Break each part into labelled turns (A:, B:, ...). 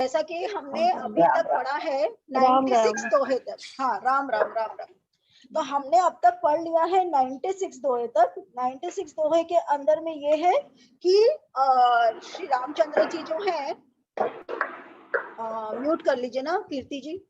A: जैसा कि हमने अभी तक पढ़ा है 96 दोहे तक। हाँ, राम राम राम राम। तो हमने अब तक पढ़ लिया है 96 दोहे तक। 96 दोहे के अंदर में ये है कि श्री रामचंद्र जी जो है, म्यूट कर लीजिए ना कीर्ति जी।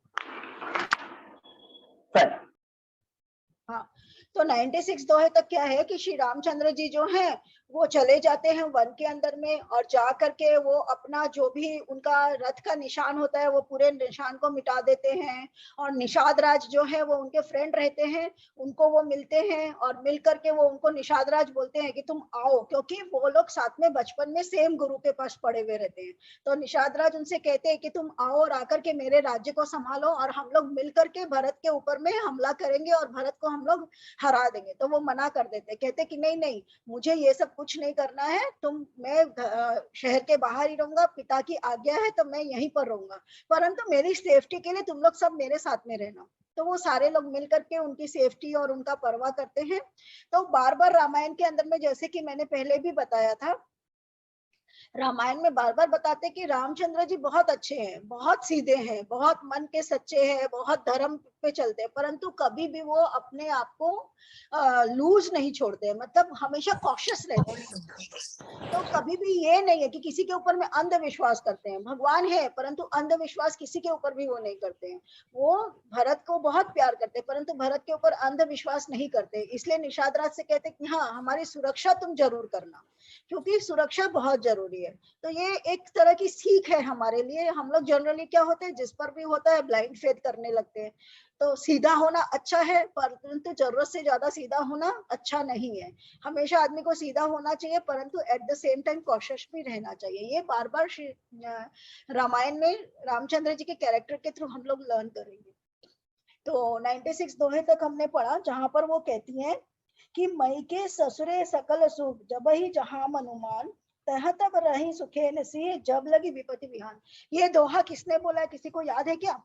A: हाँ, तो 96 दोहे तक क्या है कि श्री रामचंद्र जी जो हैं वो चले जाते हैं वन के अंदर में, और जा करके वो अपना जो भी उनका रथ का निशान होता है वो पूरे निशान को मिटा देते हैं। और निषाद राज जो है वो उनके फ्रेंड रहते हैं, उनको वो मिलते हैं और मिल करके वो उनको निषाद राज बोलते हैं कि तुम आओ, क्योंकि वो लोग साथ में बचपन में सेम गुरु के पास पढ़े हुए रहते हैं। तो निषाद राज उनसे कहते हैं कि तुम आओ और आकर के मेरे राज्य को संभालो, और हम लोग मिल करके भरत के ऊपर में हमला करेंगे और भरत को हम लोग हरा देंगे। तो वो मना कर देते, कहते कि नहीं नहीं, मुझे ये सब कुछ नहीं करना है, मैं शहर के बाहर ही रहूंगा, पिता की आज्ञा है तो मैं यहीं पर रहूंगा, परंतु मेरी सेफ्टी के लिए तुम लोग सब मेरे साथ में रहना। तो वो सारे लोग मिलकर के उनकी सेफ्टी और उनका परवाह करते हैं। तो बार बार रामायण के अंदर में, जैसे कि मैंने पहले भी बताया था, रामायण में बार बार बताते कि रामचंद्र जी बहुत अच्छे हैं, बहुत सीधे हैं, बहुत मन के सच्चे हैं, बहुत धर्म पे चलते हैं, परंतु कभी भी वो अपने आप को लूज नहीं छोड़ते, मतलब हमेशा कॉशियस रहते हैं। तो कभी भी ये नहीं है कि किसी के ऊपर में अंधविश्वास करते हैं। भगवान है परंतु अंधविश्वास किसी के ऊपर भी वो नहीं करते हैं। वो भरत को बहुत प्यार करते हैं परंतु भरत के ऊपर अंधविश्वास नहीं करते। इसलिए निषाद राज से कहते कि हाँ, हमारी सुरक्षा तुम जरूर करना, क्योंकि सुरक्षा बहुत जरूरी है। तो ये एक तरह की सीख है हमारे लिए। हम लोग जनरली क्या होते हैं, जिस पर भी होता है ब्लाइंड फेथ करने लगते हैं। तो सीधा होना अच्छा है, परंतु जरूरत से ज्यादा सीधा होना अच्छा नहीं है। हमेशा आदमी को सीधा होना चाहिए, परंतु at the same time cautious भी रहना चाहिए। ये बार बार रामायण में रामचंद्र जी के कैरेक्टर के थ्रू हम लोग लर्न करेंगे। तो 96 दोहे तक हमने पढ़ा, जहां पर वो कहती हैं कि मई के ससुरे सकल सुख, जब ही जहां मनुमान, तह तब रही सुखे नसीह, जब लगी विपत्ति विहान। ये दोहा किसने बोला है, किसी को याद है क्या?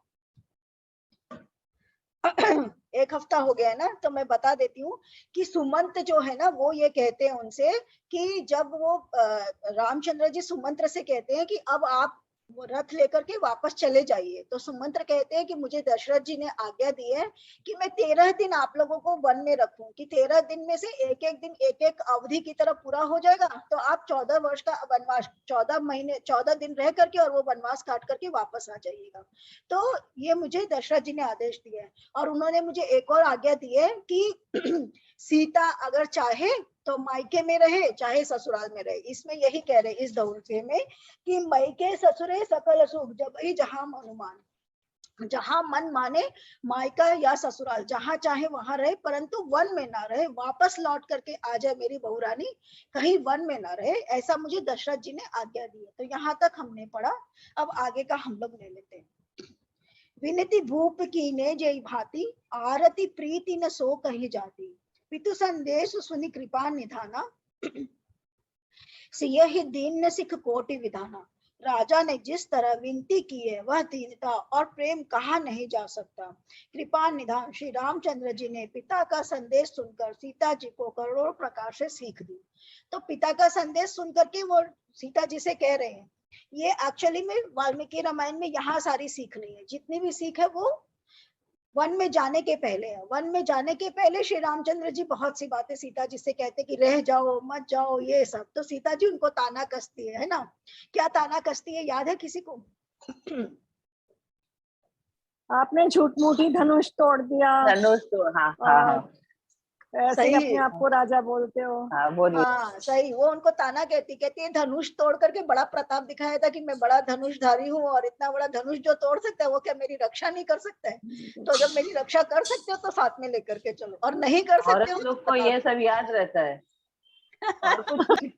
A: एक हफ्ता हो गया है ना, तो मैं बता देती हूँ कि सुमंत जो है ना, वो ये कहते हैं उनसे कि जब वो रामचंद्र जी सुमंत्र से कहते हैं कि अब आप वो रथ लेकर के वापस चले जाइए, तो सुमंत्र कहते हैं कि मुझे दशरथ जी ने आज्ञा दी है कि मैं 13 दिन आप लोगों को वन में रखूं, कि 13 दिन में से एक एक दिन एक एक अवधि की तरफ पूरा हो जाएगा, तो आप 14 वर्ष का वनवास, 14 महीने 14 दिन रह करके और वो वनवास काट करके वापस आ जाइएगा। तो ये मुझे दशरथ जी ने आदेश दिया है। और उन्होंने मुझे एक और आज्ञा दी है कि सीता अगर चाहे तो मायके में रहे, चाहे ससुराल में रहे। इसमें यही कह रहे इस दोहे में कि मायके ससुरे सकल सुख, जब ही जहां अनुमान, जहां मन माने मायका या ससुराल, जहां चाहे वहां रहे, परंतु वन में ना रहे, वापस लौट करके आ जाए मेरी बहू रानी, कहीं वन में ना रहे, ऐसा मुझे दशरथ जी ने आज्ञा दी है। तो यहाँ तक हमने पढ़ा। अब आगे का हम लोग ले लेते हैं। विनती भूप की ने जय भांति, आरती प्रीति न सो कही जाती, पितु संदेश सुनि कृपा निधाना, सियहि दीन न सिख कोटि विधाना। राजा ने जिस तरह विनती की है वह दीनता और प्रेम कहा नहीं जा सकता। कृपा निधान श्री रामचंद्र जी ने पिता का संदेश सुनकर सीता जी को करोड़ों प्रकार से सीख दी। तो पिता का संदेश सुनकर के वो सीता जी से कह रहे हैं, ये एक्चुअली में वाल्मीकि रामायण में यहाँ सारी सीख नहीं है। जितनी भी सीख है वो वन में जाने के पहले है। वन में जाने के पहले श्री रामचंद्र जी बहुत सी बातें सीता जी से कहते कि रह जाओ मत जाओ ये सब, तो सीता जी उनको ताना कसती है ना। क्या ताना कसती है, याद है किसी को?
B: आपने झूठ मूठी धनुष तोड़ दिया।
C: धनुष तो हाँ
B: ऐसे ही अपने आप को राजा बोलते हो।
A: हाँ सही, वो उनको ताना कहती है धनुष तोड़ करके बड़ा प्रताप दिखाया था कि मैं बड़ा धनुषधारी हूँ, और इतना बड़ा धनुष जो तोड़ सकता है वो क्या मेरी रक्षा नहीं कर सकता है? तो जब मेरी रक्षा कर सकते हो तो साथ में लेकर के चलो, और नहीं कर सकते हो
C: लोग को ये सब याद रहता है और कुछ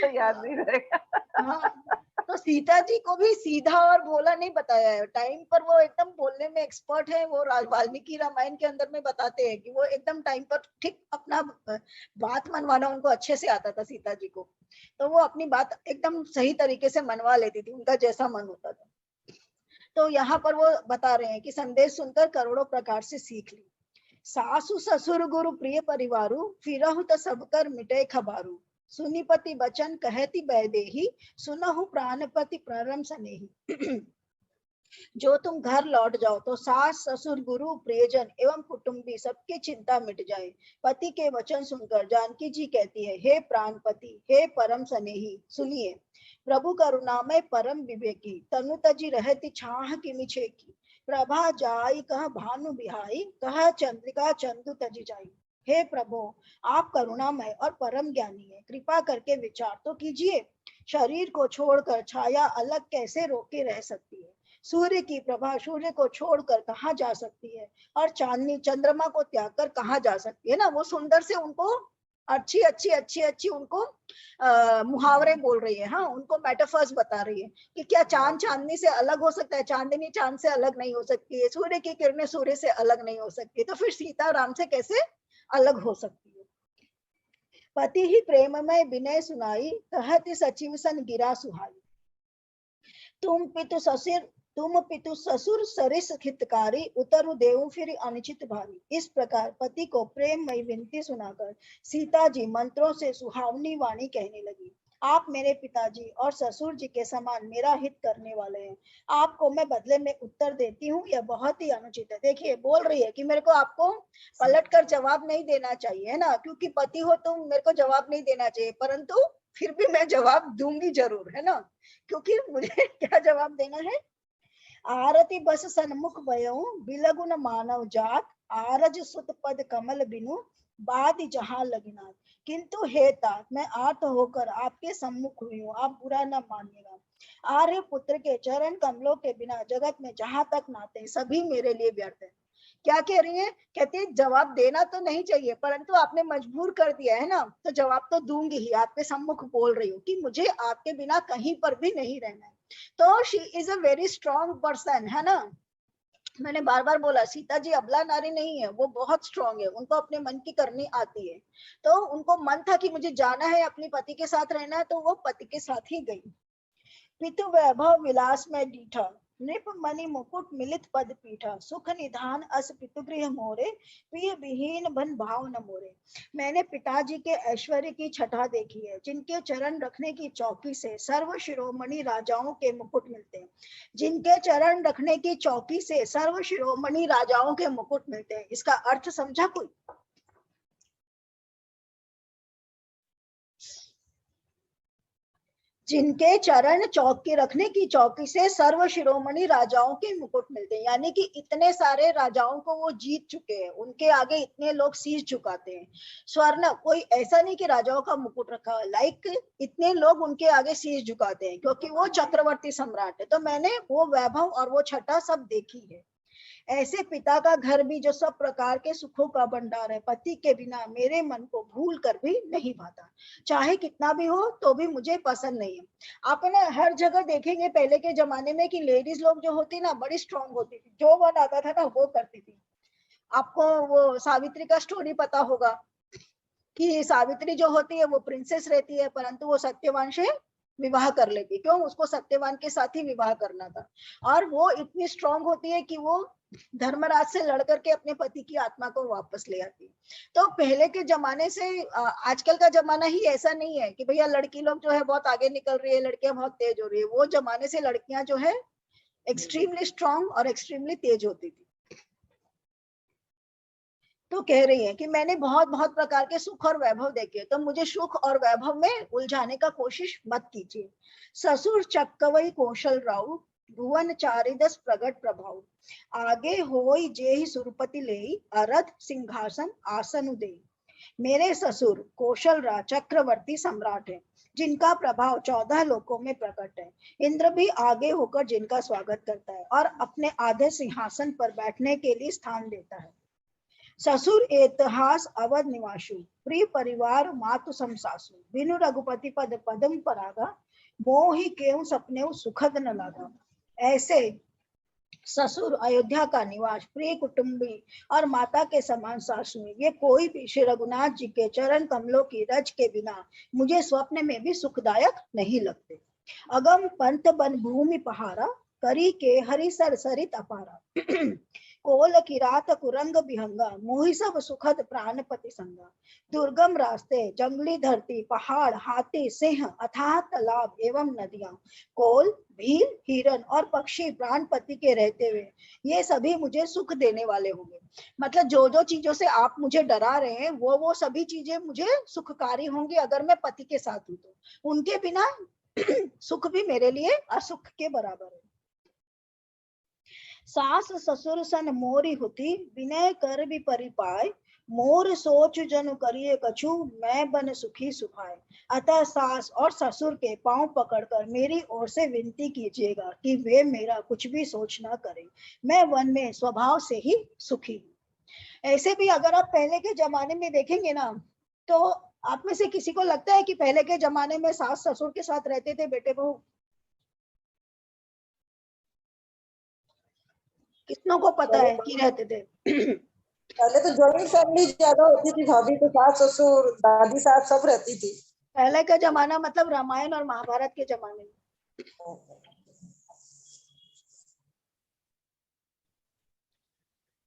C: तो याद नहीं रहेगा।
A: हाँ, तो सीता जी को भी सीधा और भोला नहीं बताया है। टाइम पर वो एकदम बोलने में एक्सपर्ट है। वो वाल्मीकि रामायण के अंदर में बताते हैं कि वो एकदम टाइम पर ठीक अपना बात मनवाना उनको अच्छे से आता था सीता जी को। तो वो अपनी बात एकदम सही तरीके से मनवा लेती थी, उनका जैसा मन होता था। तो यहाँ पर वो बता रहे हैं कि संदेश सुनकर करोड़ों प्रकार से सीख ली। सासु ससुर गुरु प्रिय परिवारु, फिरहु त सब कर मिटे खबारू, सुनिपति बचन कहती बैदेही, सुनहु प्राणपति परम स्नेही। जो तुम घर लौट जाओ तो सास ससुर गुरु प्रियजन एवं कुटुंबी सबकी चिंता मिट जाए। पति के वचन सुनकर जानकी जी कहती है, हे प्राणपति, हे परम स्नेही, सुनिए। प्रभु करुणामय परम विवेकी, तनु तजी रहती छाह की मिछे की। प्रभा जाई कह भानु बिहाई, कह चंद्रिका चंदु तजी जाई। हे प्रभु, आप करुणामय और परम ज्ञानी है, कृपा करके विचार तो कीजिए। शरीर को छोड़कर छाया अलग कैसे रोके रह सकती है? सूर्य की प्रभा सूर्य को छोड़कर कहाँ जा सकती है? और चांदनी चंद्रमा को त्याग कर कहाँ जा सकती है? ना, वो सुंदर से उनको अच्छी अच्छी अच्छी अच्छी उनको मुहावरे बोल रही है। हाँ, उनको मेटाफर्स बता रही है कि क्या चांद चांदनी से अलग हो सकता है? चांदनी चांद से अलग नहीं हो सकती है, सूर्य की किरणें सूर्य से अलग नहीं हो सकती, तो फिर सीता राम से कैसे अलग हो सकती है? पति ही प्रेम में विनय सुनाई, कहती सचिव सन गिरा सुहाई। तुम पितु ससुर सरिस हितकारी, उतरु देव फिर अनुचित भारी। इस प्रकार पति को प्रेममय विनती सुनाकर सीता जी मंत्रों से सुहावनी वाणी कहने लगी। आप मेरे पिताजी और ससुर जी के समान मेरा हित करने वाले हैं, आपको मैं बदले में उत्तर देती हूँ, यह बहुत ही अनुचित है। देखिए, बोल रही है कि मेरे को आपको पलट कर जवाब नहीं देना चाहिए, है ना, क्योंकि पति हो तुम, मेरे को जवाब नहीं देना चाहिए, परंतु फिर भी मैं जवाब दूंगी जरूर, है ना, क्योंकि मुझे क्या जवाब देना है। आरती बस सन्मुख भयो, बिलगुन मानव जात, आरज सुत पद कमल बिनु, बात जहां लगिना। किंतु हे तात, मैं आर्त होकर आपके सम्मुख हुई हूँ, आप बुरा न मानिएगा। आर्य पुत्र के चरण कमलों के बिना जगत में जहां तक नाते सभी मेरे लिए व्यर्थ है। क्या कह रही है? कहती है जवाब देना तो नहीं चाहिए, परंतु आपने मजबूर कर दिया है ना, तो जवाब तो दूंगी ही। आपके सम्मुख बोल रही हूँ कि मुझे आपके बिना कहीं पर भी नहीं रहना है। तो she is a very strong person, है ना। मैंने बार बार बोला, सीता जी अबला नारी नहीं है, वो बहुत स्ट्रॉन्ग है, उनको अपने मन की करनी आती है। तो उनको मन था कि मुझे जाना है, अपने पति के साथ रहना है, तो वो पति के साथ ही गई। पितु वैभव विलास में डीठा, नृप मणि मुकुट मिलित पद पीठा। सुख निधान अस पितु गृह मोरे, प्रिय विहीन बन भाव न मोरे। मैंने पिताजी के ऐश्वर्य की छटा देखी है, जिनके चरण रखने की चौकी से सर्व शिरोमणि राजाओं के मुकुट मिलते हैं। जिनके चरण रखने की चौकी से सर्व शिरोमणि राजाओं के मुकुट मिलते हैं। इसका अर्थ समझा कोई? जिनके चरण चौकी रखने की चौकी से सर्व शिरोमणि राजाओं के मुकुट मिलते हैं, यानी कि इतने सारे राजाओं को वो जीत चुके हैं, उनके आगे इतने लोग शीश झुकाते हैं। स्वर्ण, कोई ऐसा नहीं कि राजाओं का मुकुट रखा है, लाइक इतने लोग उनके आगे शीश झुकाते हैं, क्योंकि वो चक्रवर्ती सम्राट है। तो मैंने वो वैभव और वो छटा सब देखी है। ऐसे पिता का घर भी जो सब प्रकार के सुखों का भंडार है, पति के बिना मेरे मन को भूल कर भी नहीं भाता। चाहे कितना भी हो तो भी मुझे पसंद नहीं है। आप ना हर जगह देखेंगे पहले के जमाने में कि लेडीज लोग जो होती ना बड़ी स्ट्रांग होती थी, जो मन आता था ना वो करती थी। आपको वो सावित्री का स्टोरी पता होगा कि सावित्री जो होती है वो प्रिंसेस रहती है, परंतु वो सत्यवान से विवाह कर लेती। क्यों? उसको सत्यवान के साथ ही विवाह करना था। और वो इतनी स्ट्रांग होती है कि वो धर्मराज से लड़ करके अपने पति की आत्मा को वापस ले आती है। तो पहले के जमाने से आजकल का जमाना ही ऐसा नहीं है कि भैया लड़की लोग जो है बहुत आगे निकल रही है, लड़कियां बहुत तेज हो रही है। वो जमाने से लड़कियां जो है एक्सट्रीमली स्ट्रांग और एक्सट्रीमली तेज होती थी। तो कह रही है कि मैंने बहुत बहुत प्रकार के सुख और वैभव देखे, तो मुझे सुख और वैभव में उलझाने का कोशिश मत कीजिए। ससुर चक्कवई कौशल राव, भुवन चारिदस प्रगट प्रभाव। आगे होई जेहि सुरपति लेई, अरथ सिंहासन आसन उदे। मेरे ससुर कौशल राव चक्रवर्ती सम्राट है, जिनका प्रभाव 14 लोकों में प्रकट है। इंद्र भी आगे होकर जिनका स्वागत करता है और अपने आधे सिंहासन पर बैठने के लिए स्थान देता है। ससुर इतिहास अवध निवासु, प्रिय परिवार मातु समसासु। बिनु रघुपति पद पदम परागा, मोहि केव सपने सुखद न लागा। ऐसे ससुर अयोध्या का निवास, प्रिय कुटुंबी और माता के समान सासु, ये कोई भी श्री रघुनाथ जी के चरण कमलों की रज के बिना मुझे स्वप्न में भी सुखदायक नहीं लगते। अगम पंत बन भूमि पहारा, करी के हरि सर सरित अपारा। कोल किरात कुरंग विहंगा, मोहि सब सुखद प्राणपति संगा। दुर्गम रास्ते, जंगली धरती, पहाड़, हाथी, सिंह, अथाह तालाब एवं नदियां, कोल, भील, हिरन और पक्षी प्राणपति के रहते हुए, ये सभी मुझे सुख देने वाले होंगे। मतलब जो जो चीजों से आप मुझे डरा रहे हैं वो सभी चीजें मुझे सुखकारी होंगी अगर मैं पति के साथ हूं तो। उनके बिना सुख भी मेरे लिए असुख के बराबर है। सास ससुर सन मोरी हुती, विनय कर भी परिपाय, मोर सोच जन करिए कछु, मैं बन सुखी सुखाए। अतः सास और ससुर के पांव पकड़कर मेरी ओर से विनती कीजिएगा कि वे मेरा कुछ भी सोच ना करें, मैं वन में स्वभाव से ही सुखी हूँ। ऐसे भी अगर आप पहले के जमाने में देखेंगे ना, तो आप में से किसी को लगता है कि पहले के जमाने में सास ससुर के साथ रहते थे बेटे बहू? कितनों को पता है कि रहते थे?
D: पहले तो जॉइंट फैमिली ज्यादा होती थी, भाभी के सास ससुर दादी सास सब रहती थी।
A: पहले का जमाना मतलब रामायण और महाभारत के जमाने में।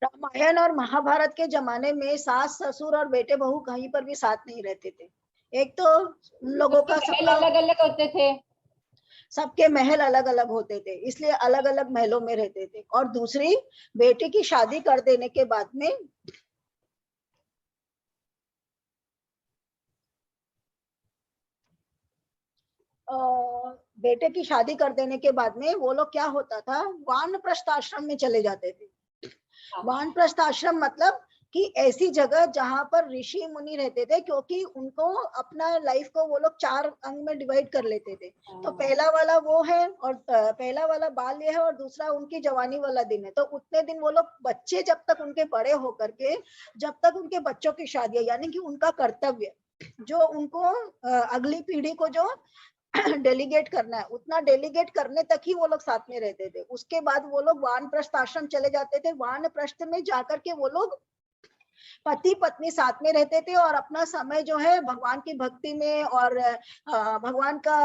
A: रामायण और महाभारत के जमाने में सास ससुर और बेटे बहू कहीं पर भी साथ नहीं रहते थे। एक तो उन लोगों का सबका
C: अलग अलग होते थे,
A: सबके महल अलग अलग होते थे, इसलिए अलग अलग महलों में रहते थे। और दूसरी, बेटे की शादी कर देने के बाद में बेटे की शादी कर देने के बाद में वो लोग क्या होता था, वानप्रस्थ आश्रम में चले जाते थे। वानप्रस्थ आश्रम मतलब कि ऐसी जगह जहां पर ऋषि मुनि रहते थे, क्योंकि उनको अपना लाइफ को वो लोग 4 अंग में डिवाइड कर लेते थे। तो पहला वाला वो है, और पहला वाला बाल्य है, और दूसरा उनकी जवानी वाला दिन है। तो उतने दिन वो लोग बच्चे जब तक उनके बड़े होकर के, जब तक उनके बच्चों की शादी है, यानी कि उनका कर्तव्य जो उनको अगली पीढ़ी को जो डेलीगेट करना है, उतना डेलीगेट करने तक ही वो लोग साथ में रहते थे। उसके बाद वो लोग वानप्रस्थ आश्रम चले जाते थे। वानप्रस्थ में जाकर के वो लोग पति पत्नी साथ में रहते थे और अपना समय जो है भगवान की भक्ति में और भगवान का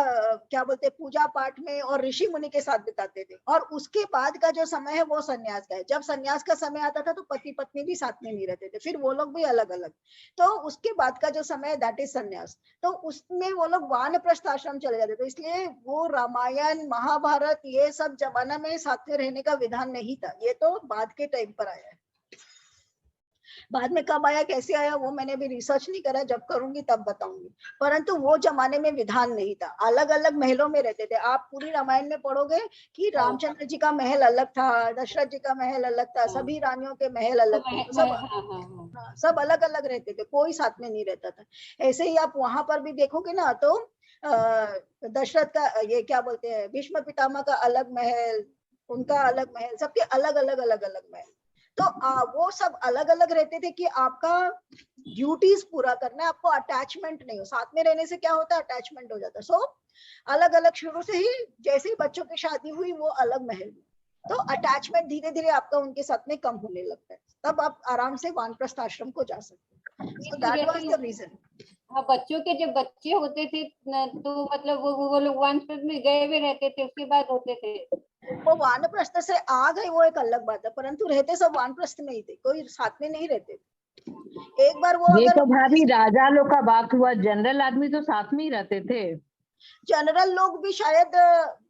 A: क्या बोलते पूजा पाठ में और ऋषि मुनि के साथ बिताते थे। और उसके बाद का जो समय है वो सन्यास का है। जब सन्यास का समय आता था तो पति पत्नी भी साथ में नहीं रहते थे, फिर वो लोग भी अलग अलग। तो उसके बाद का जो समय है दैट इज सन्यास। तो उसमें वो लोग वानप्रस्थ आश्रम चले जाते थे। इसलिए वो रामायण महाभारत ये सब जमाना में साथ में रहने का विधान नहीं था, ये तो बाद के टाइम पर आया है। बाद में कब आया कैसे आया वो मैंने भी रिसर्च नहीं करा, जब करूंगी तब बताऊंगी। परंतु वो जमाने में विधान नहीं था, अलग अलग महलों में रहते थे। आप पूरी रामायण में पढ़ोगे कि रामचंद्र जी का महल अलग था, दशरथ जी का महल अलग था, सभी रानियों के महल अलग थे, सब अलग अलग रहते थे, कोई साथ में नहीं रहता था। ऐसे ही आप वहां पर भी देखोगे ना, तो दशरथ का ये क्या बोलते हैं भीष्म पितामह का अलग महल, उनका अलग महल, सबके अलग अलग अलग अलग महल। तो वो सब अलग अलग रहते थे कि आपका ड्यूटीज पूरा करना है, आपको अटैचमेंट नहीं हो। साथ में रहने से क्या होता है, अटैचमेंट हो जाता है। सो अलग अलग शुरू से ही, जैसे ही बच्चों की शादी हुई वो अलग महल में, तो अटैचमेंट धीरे धीरे आपका उनके साथ में कम होने लगता है, तब आप आराम से वानप्रस्थ आश्रम को जा सकते हैं। So that was the reason.
C: हाँ, बच्चों के जब बच्चे होते थे तो मतलब वो लोग वानप्रस्थ में गए हुए रहते थे, उसके बाद होते थे।
A: वो वानप्रस्थ से आ गए वो एक अलग बात है, परंतु रहते सब वानप्रस्थ में ही थे, कोई साथ में नहीं रहते थे। एक बार वो
E: ये
A: अगर
E: तो भाभी राजा लोग का बात हुआ, जनरल आदमी तो साथ में ही रहते थे।
A: जनरल लोग भी शायद,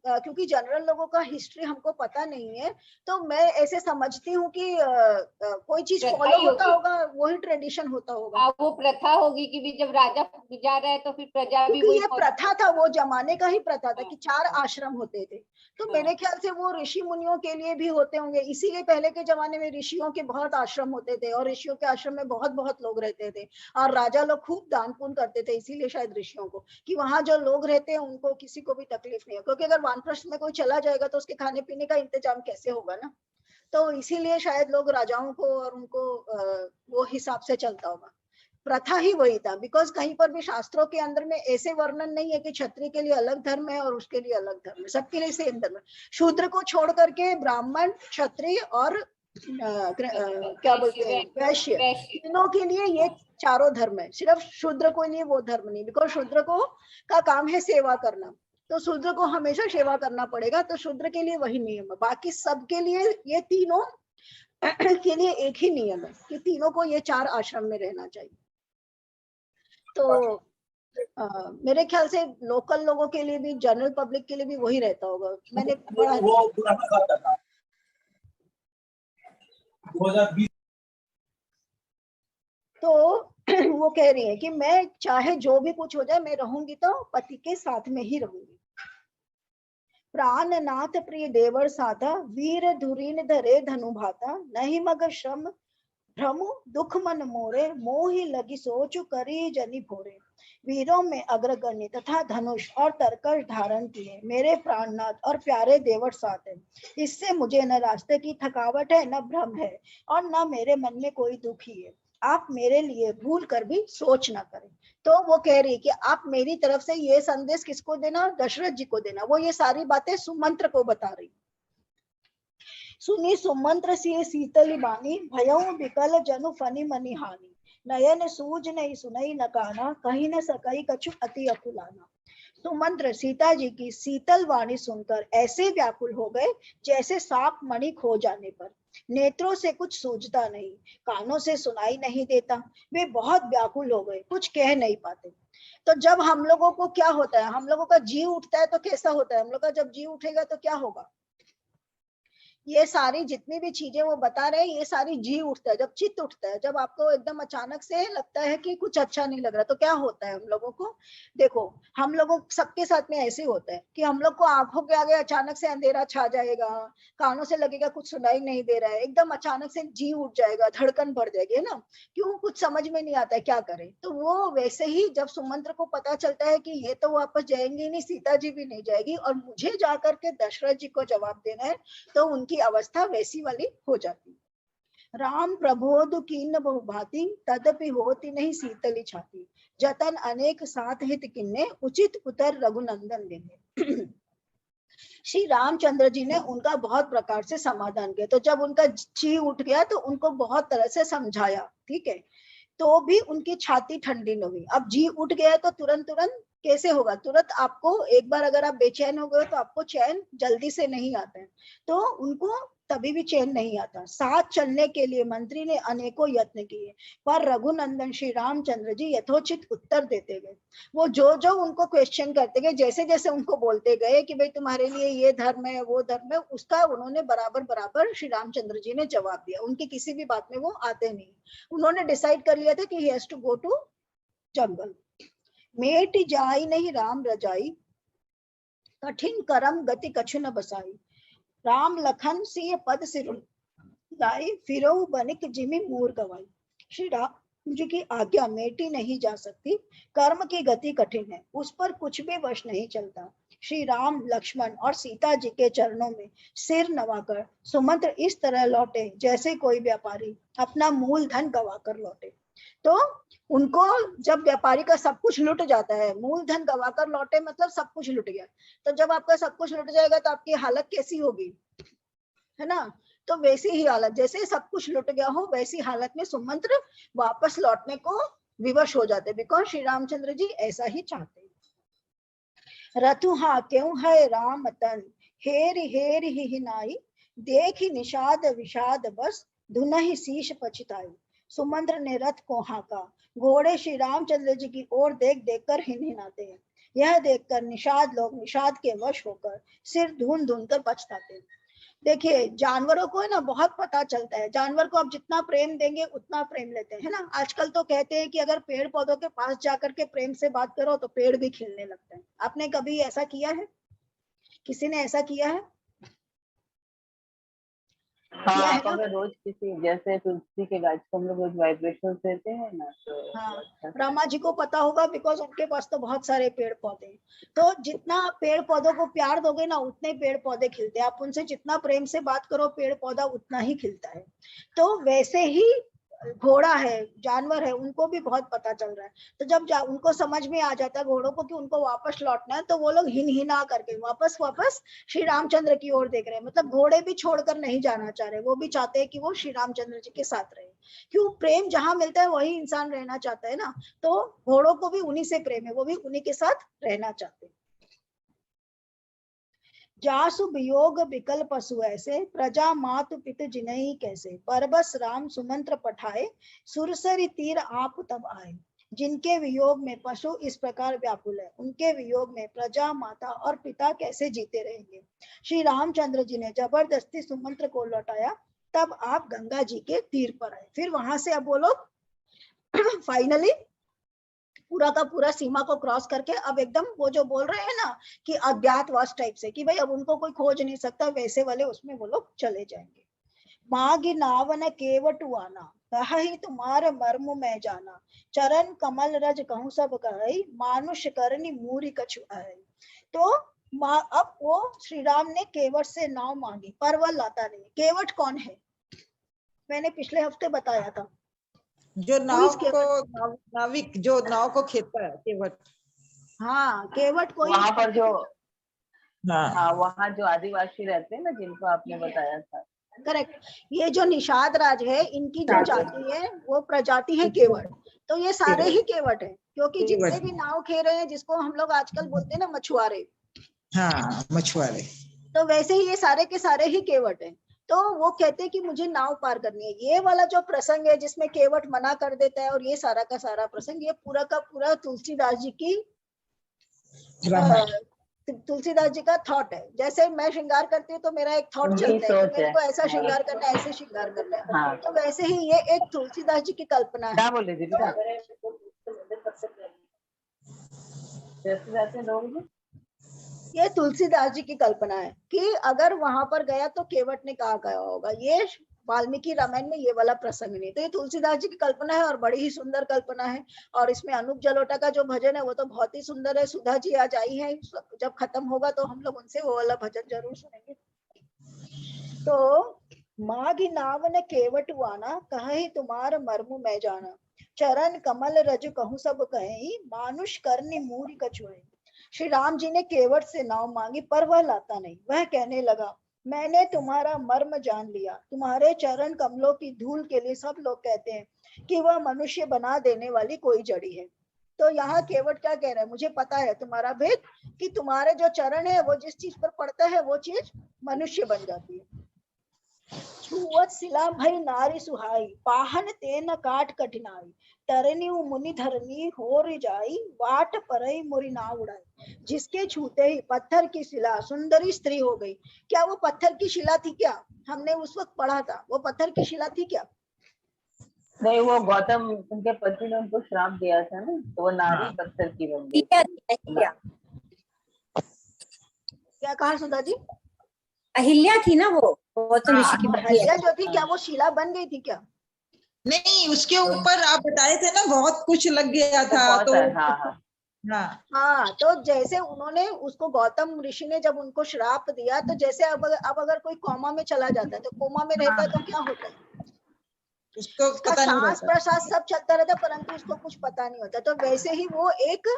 A: क्योंकि जनरल लोगों का हिस्ट्री हमको पता नहीं है, तो मैं ऐसे समझती हूँ कि कोई चीज फॉलो होता होगा, वही ट्रेडिशन होता होगा।
C: वो प्रथा होगी कि भी जब राजा जा रहा है तो फिर प्रजा भी
A: क्योंकि ये प्रथा था, वो जमाने का ही प्रथा था कि 4 आश्रम होते थे। तो मेरे ख्याल से वो ऋषि मुनियों के लिए भी होते होंगे, इसीलिए पहले के जमाने में ऋषियों के बहुत आश्रम होते थे और ऋषियों के आश्रम में बहुत बहुत लोग रहते थे और राजा लोग खूब दान पुण्य करते थे, इसीलिए शायद ऋषियों को, कि वहां जो लोग रहते हैं उनको किसी को भी तकलीफ नहीं है। क्योंकि अगर वानप्रस्थ में कोई चला जाएगा तो उसके खाने पीने का इंतजाम कैसे होगा ना, तो इसीलिए शायद लोग राजाओं को और उनको वो हिसाब से चलता होगा। प्रथा ही वही था, बिकॉज कहीं पर भी शास्त्रों के अंदर में ऐसे वर्णन नहीं है कि क्षत्रिय के लिए अलग धर्म है और उसके लिए अलग धर्म है, सबके लिए सेम धर्म है। शूद्र को छोड़ करके ब्राह्मण, क्षत्रिय और क्या बोलते हैं वैश्य, तीनों के लिए ये चारों धर्म है। सिर्फ शूद्र को लिए वो धर्म नहीं, बिकॉज शूद्र को का काम है सेवा करना, तो शूद्र को हमेशा सेवा करना पड़ेगा, तो शूद्र के लिए वही नियम है। बाकी सबके लिए ये तीनों के लिए एक ही नियम है कि तीनों को ये 4 आश्रम में रहना चाहिए। तो मेरे ख्याल से लोकल लोगों के लिए भी, जनरल पब्लिक के लिए भी वही रहता होगा। मैंने पढ़ा
F: वो पुराना खाता था 2020।
A: तो वो कह रही है कि मैं चाहे जो भी कुछ हो जाए, मैं रहूंगी तो पति के साथ में ही रहूंगी। प्राणनाथ प्रिय देवर साधा, वीर धुरीन धरे धनु भाता, नहीं मग श्रम भ्रमु दुख मन मोरे, मोहि लगी सोचु करी जनि भोरे। वीरों में अग्रगण्य तथा धनुष और तरकश धारण किए मेरे प्राणनाथ और प्यारे देवर साथ है। इससे मुझे न रास्ते की थकावट है, न भ्रम है, और न मेरे मन में कोई दुख ही है। आप मेरे लिए भूल कर भी सोच न करें। तो वो कह रही कि आप मेरी तरफ से ये संदेश किसको देना, दशरथ जी को देना। वो ये सारी बातें सुमंत्र को बता रही। सुनी सुमंत्र सिय शीतली बानी, भयउ बिकल जनु फनि मनि हानि, नयन सूझ नहीं सुनई न काना, कहीं न सकई कछु अति अकुलाना। सुमंत्र सीता जी की शीतल वाणी सुनकर ऐसे व्याकुल हो गए जैसे सांप मणि खो जाने पर। नेत्रों से कुछ सूझता नहीं, कानों से सुनाई नहीं देता। वे बहुत व्याकुल हो गए, कुछ कह नहीं पाते। तो जब हम लोगों को क्या होता है, हम लोगों का जी उठता है तो कैसा होता है, हम लोग का जब जी उठेगा तो क्या होगा। ये सारी जितनी भी चीजें वो बता रहे हैं, ये सारी जी उठता है, जब चित्त उठता है, जब आपको एकदम अचानक से लगता है कि कुछ अच्छा नहीं लग रहा, तो क्या होता है हम लोगों को। देखो, हम लोगों सबके साथ में ऐसे होता है कि हम लोग को आंखों के आगे अचानक से अंधेरा छा जाएगा, कानों से लगेगा कुछ सुनाई नहीं दे रहा है, एकदम अचानक से जी उठ जाएगा, धड़कन बढ़ जाएगी, है ना। क्यों, कुछ समझ में नहीं आता है क्या करें। तो वो वैसे ही जब सुमंत्र को पता चलता है कि ये तो वापस जाएंगे नहीं, सीता जी भी नहीं जाएगी, और मुझे जाकर के दशरथ जी को जवाब देना है, तो उनकी अवस्था वैसी वाली हो जाती। राम प्रबोध कीन बहु भांति, तदपि होती नहीं शीतली छाती, जतन अनेक साथ हित किन्ने, उचित उतर रघुनंदन देने। श्री रामचंद्र जी ने उनका बहुत प्रकार से समाधान किया। तो जब उनका जी उठ गया तो उनको बहुत तरह से समझाया, ठीक है, तो भी उनकी छाती ठंडी नहीं हुई। अब जी उठ गया तो तुरंत तुरंत कैसे होगा, तुरंत आपको एक बार अगर आप बेचैन हो गए तो आपको चैन जल्दी से नहीं आता है, तो उनको तभी भी चैन नहीं आता। साथ चलने के लिए मंत्री ने अनेकों यत्न किए, पर रघुनंदन श्री रामचंद्र जी यथोचित उत्तर देते गए। वो जो जो उनको क्वेश्चन करते गए, जैसे जैसे उनको बोलते गए कि भाई तुम्हारे लिए ये धर्म है वो धर्म है, उसका उन्होंने बराबर बराबर श्री रामचंद्र जी ने जवाब दिया। उनकी किसी भी बात में वो आते नहीं। उन्होंने डिसाइड कर लिया था कि he has to go to जंगल। मेट जाई नहीं राम रजाई, कठिन करम गति कछु न बसाई, राम लखन सिय पद सिर लाई, फिरो बनिक जिमि मूर गवाई। श्री राम जी की आज्ञा मेटी नहीं जा सकती, कर्म की गति कठिन है, उस पर कुछ भी वश नहीं चलता। श्री राम लक्ष्मण और सीता जी के चरणों में सिर नवाकर सुमंत्र इस तरह लौटे जैसे कोई व्यापारी अपना मूल धन गवाकर लौटे। तो उनको जब व्यापारी का सब कुछ लुट जाता है, मूल धन गवाकर लौटे मतलब सब कुछ लुट गया, तो जब आपका सब कुछ लुट जाएगा तो आपकी हालत कैसी होगी, है ना। तो वैसी ही हालत, जैसे सब कुछ लुट गया हो वैसी हालत में सुमंत्र वापस लौटने को विवश हो जाते, बिकॉज श्री रामचंद्र जी ऐसा ही चाहते। रथुहा क्यों है राम तन, हेर हेर ही नाई, देख निषाद विषाद बस, धुनहि शीश पछताई। सुमंत्र ने रथ को हाँका, घोड़े श्री रामचंद्र जी की ओर देख देख कर हिनहिनाते हैं। यह देखकर निषाद लोग निषाद के वश होकर सिर धून धून कर पछताते। देखिए, जानवरों को है ना बहुत पता चलता है, जानवर को आप जितना प्रेम देंगे उतना प्रेम लेते हैं ना। आजकल तो कहते हैं कि अगर पेड़ पौधों के पास जाकर के प्रेम से बात करो तो पेड़ भी खिलने लगते हैं। आपने कभी ऐसा किया है, किसी ने ऐसा किया है?
E: हाँ, आप अगर रोज किसी जैसे तुलसी के गाछ को हम लोग रोज वाइब्रेशन देते हैं ना, तो
A: हाँ, रामा जी को पता होगा, बिकॉज उनके पास तो बहुत सारे पेड़ पौधे हैं। तो जितना पेड़ पौधों को प्यार दोगे ना उतने पेड़ पौधे खिलते हैं। आप उनसे जितना प्रेम से बात करो पेड़ पौधा उतना ही खिलता है। तो वैसे ही घोड़ा है, जानवर है, उनको भी बहुत पता चल रहा है। तो जब उनको समझ में आ जाता है घोड़ों को कि उनको वापस लौटना है, तो वो लोग हिनहिना करके वापस वापस श्री रामचंद्र की ओर देख रहे हैं। मतलब घोड़े भी छोड़कर नहीं जाना चाह रहे, वो भी चाहते हैं कि वो श्री रामचंद्र जी के साथ रहे। क्यों, प्रेम जहां मिलता है वही इंसान रहना चाहता है ना। तो घोड़ों को भी उन्हीं से प्रेम है, वो भी उन्हीं के साथ रहना चाहते हैं। जासु वियोग बिकल पशु ऐसे, प्रजा मातु पित जिनहि कैसे, परबस राम सुमंत्र पठाए, सुरसरी तीर आप तब आए। जिनके वियोग में पशु इस प्रकार व्याकुल है, उनके वियोग में प्रजा माता और पिता कैसे जीते रहेंगे। श्री रामचंद्र जी ने जबरदस्ती सुमंत्र को लौटाया, तब आप गंगा जी के तीर पर आए। फिर वहां से अब वो लोग फाइनली पूरा का पूरा सीमा को क्रॉस करके अब एकदम वो जो बोल रहे हैं ना कि अज्ञातवास टाइप से, कि भाई अब उनको कोई खोज नहीं सकता, वैसे वाले उसमें वो लोग चले जाएंगे। मागी नावन केवटु आना, कहि तुम्हारे मर्म में जाना, चरण कमल रज कहूं सब कहि, मानुष करनी मूरी कछु आई। तो अब वो श्री राम ने केवट से नाव मांगी, पर वह लाता नहीं। केवट कौन है? मैंने पिछले हफ्ते बताया था,
D: जो नाविक जो नाव को खेता है, केवट।
A: हाँ, केवट कोई
E: वहां पर जो
D: हाँ,
E: वहाँ जो आदिवासी रहते हैं ना, जिनको आपने बताया था।
A: करेक्ट। ये जो निषाद राज है, इनकी जो जाति है वो प्रजाति है केवट। तो ये सारे ही केवट है, क्योंकि जितने भी नाव खेरे हैं, जिसको हम लोग आजकल बोलते हैं ना मछुआरे,
D: हाँ मछुआरे,
A: तो वैसे ही ये सारे के सारे ही केवट हैं। तो वो कहते हैं कि मुझे नाव पार करनी है। ये वाला जो प्रसंग है जिसमें केवट मना कर देता है, और ये सारा का सारा प्रसंग, ये पूरा का पूरा तुलसीदास जी की तुलसीदास जी का थॉट है। जैसे मैं श्रृंगार करती हूँ तो मेरा एक थॉट चलता है कि मेरे को ऐसा श्रृंगार करना है, ऐसे श्रृंगार करना है।
E: हाँ।
A: तो वैसे ही ये एक तुलसीदास जी की कल्पना है।
E: क्या बोल रही थी बेटा?
A: ये तुलसीदास जी की कल्पना है कि अगर वहां पर गया तो केवट ने कहा गया होगा। ये वाल्मीकि रामायण में ये वाला प्रसंग नहीं। तो ये तुलसीदास जी की कल्पना है, और बड़ी ही सुंदर कल्पना है। और इसमें अनूप जलोटा का जो भजन है वो तो बहुत ही सुंदर है। सुधा जी आज आई है, जब खत्म होगा तो हम लोग उनसे वो वाला भजन जरूर सुनेंगे। तो माघी नाव न केवट आना, कहीं तुम्हार मर्म मैं जाना, चरण कमल रज कहूं सब कहीं, मानुष करनी मूरी कछुए। श्री राम जी ने केवट से नाव मांगी, पर वह लाता नहीं। वह कहने लगा, मैंने तुम्हारा मर्म जान लिया। तुम्हारे चरण कमलों की धूल के लिए सब लोग कहते हैं कि वह मनुष्य बना देने वाली कोई जड़ी है। तो यहाँ केवट क्या कह रहा है, मुझे पता है तुम्हारा भेद, कि तुम्हारे जो चरण है वो जिस चीज पर पड़ता है वो चीज मनुष्य बन जाती है। छुअत सिला भई नारी सुहाई, पाहन तेन काट कठिनाई, तरनी मुनि धरनी होर जाई, वाट परई मुरी ना उड़ाई। जिसके छूते ही पत्थर की शिला सुंदरी स्त्री हो गई। क्या वो पत्थर की शिला थी क्या? हमने उस वक्त पढ़ा था, वो पत्थर की शिला थी क्या?
E: नहीं, वो गौतम उनके पति ने उनको श्राप दिया था ना, तो वो नारी पत्थर की बन गई।
A: क्या कहा सुधा जी?
G: अहिल्या थी ना वो गौतम ऋषि की पत्नी।
A: अहिल्या जो थी, क्या वो शिला बन गई थी क्या?
D: नहीं, उसके ऊपर आप बताए थे ना बहुत कुछ लग गया था। तो
A: हाँ, तो जैसे उन्होंने उसको, गौतम ऋषि ने जब उनको श्राप दिया, तो जैसे अब अगर कोई कोमा में चला जाता है, तो कोमा में रहता है तो क्या होता है,
D: उसको पता नहीं
A: सांस
D: रहता,
A: प्रश्वास सब चलता रहता, परंतु उसको कुछ पता नहीं होता। तो वैसे ही वो एक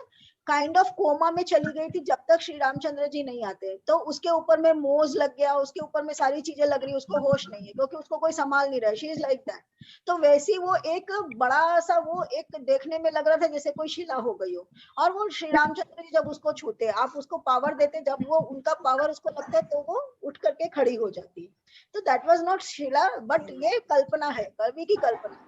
A: काइंड ऑफ कोमा में चली गई थी जब तक श्री रामचंद्र जी नहीं आते। तो उसके ऊपर में मोज लग गया, उसके ऊपर में सारी चीजें लग रही, उसको होश नहीं है, क्योंकि उसको कोई संभाल नहीं रहा है। She is like that. तो वैसी वो एक बड़ा सा, वो एक देखने में लग रहा था जैसे कोई शिला हो गई हो। और वो श्री रामचंद्र जी जब उसको छूते, आप उसको पावर देते, जब वो उनका पावर उसको लगता है तो वो उठ करके खड़ी हो जाती है। तो that was not Shila, but ये कल्पना है, कवि की कल्पना।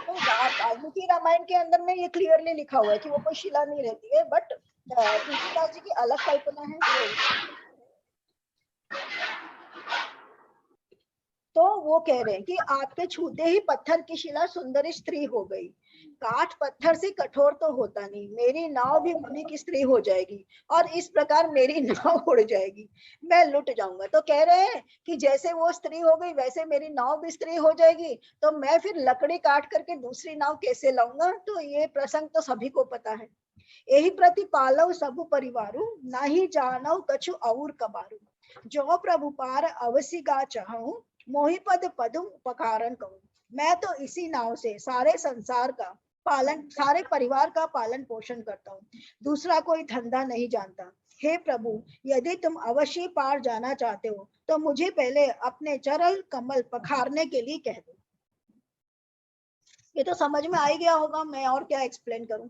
A: तो वाल्मीकि रामायण के अंदर में ये क्लियरली लिखा हुआ है कि वो कोई शिला नहीं रहती है, बट तुलसीदास जी की अलग कल्पना है। तो वो कह रहे हैं कि आपके छूते ही पत्थर की शिला सुंदरी स्त्री हो गई। काठ पत्थर से कठोर तो होता नहीं, मेरी नाव भी मुनि की स्त्री हो जाएगी, और इस प्रकार मेरी नाव उड़ जाएगी, मैं लुट जाऊंगा। तो कह रहे हैं कि जैसे वो स्त्री हो गई, वैसे मेरी नाव भी स्त्री हो जाएगी, तो मैं फिर लकड़ी काट करके दूसरी नाव कैसे लाऊंगा। तो ये प्रसंग तो सभी को पता है। यही प्रति पालव सबु परिवारु, नाही जानव कछु और कबारू, जो प्रभु पार अवश्य गा चाहूं, मोहि पद पदुम उपकारन कहूं। मैं तो इसी नाव से सारे संसार का पालन, सारे परिवार का पालन पोषण करता हूँ, दूसरा कोई धंधा नहीं जानता। हे प्रभु, यदि तुम अवश्य पार जाना चाहते हो तो मुझे पहले अपने चरण कमल पखारने के लिए कह दो। ये तो समझ में आ ही गया होगा, मैं और क्या एक्सप्लेन करूं।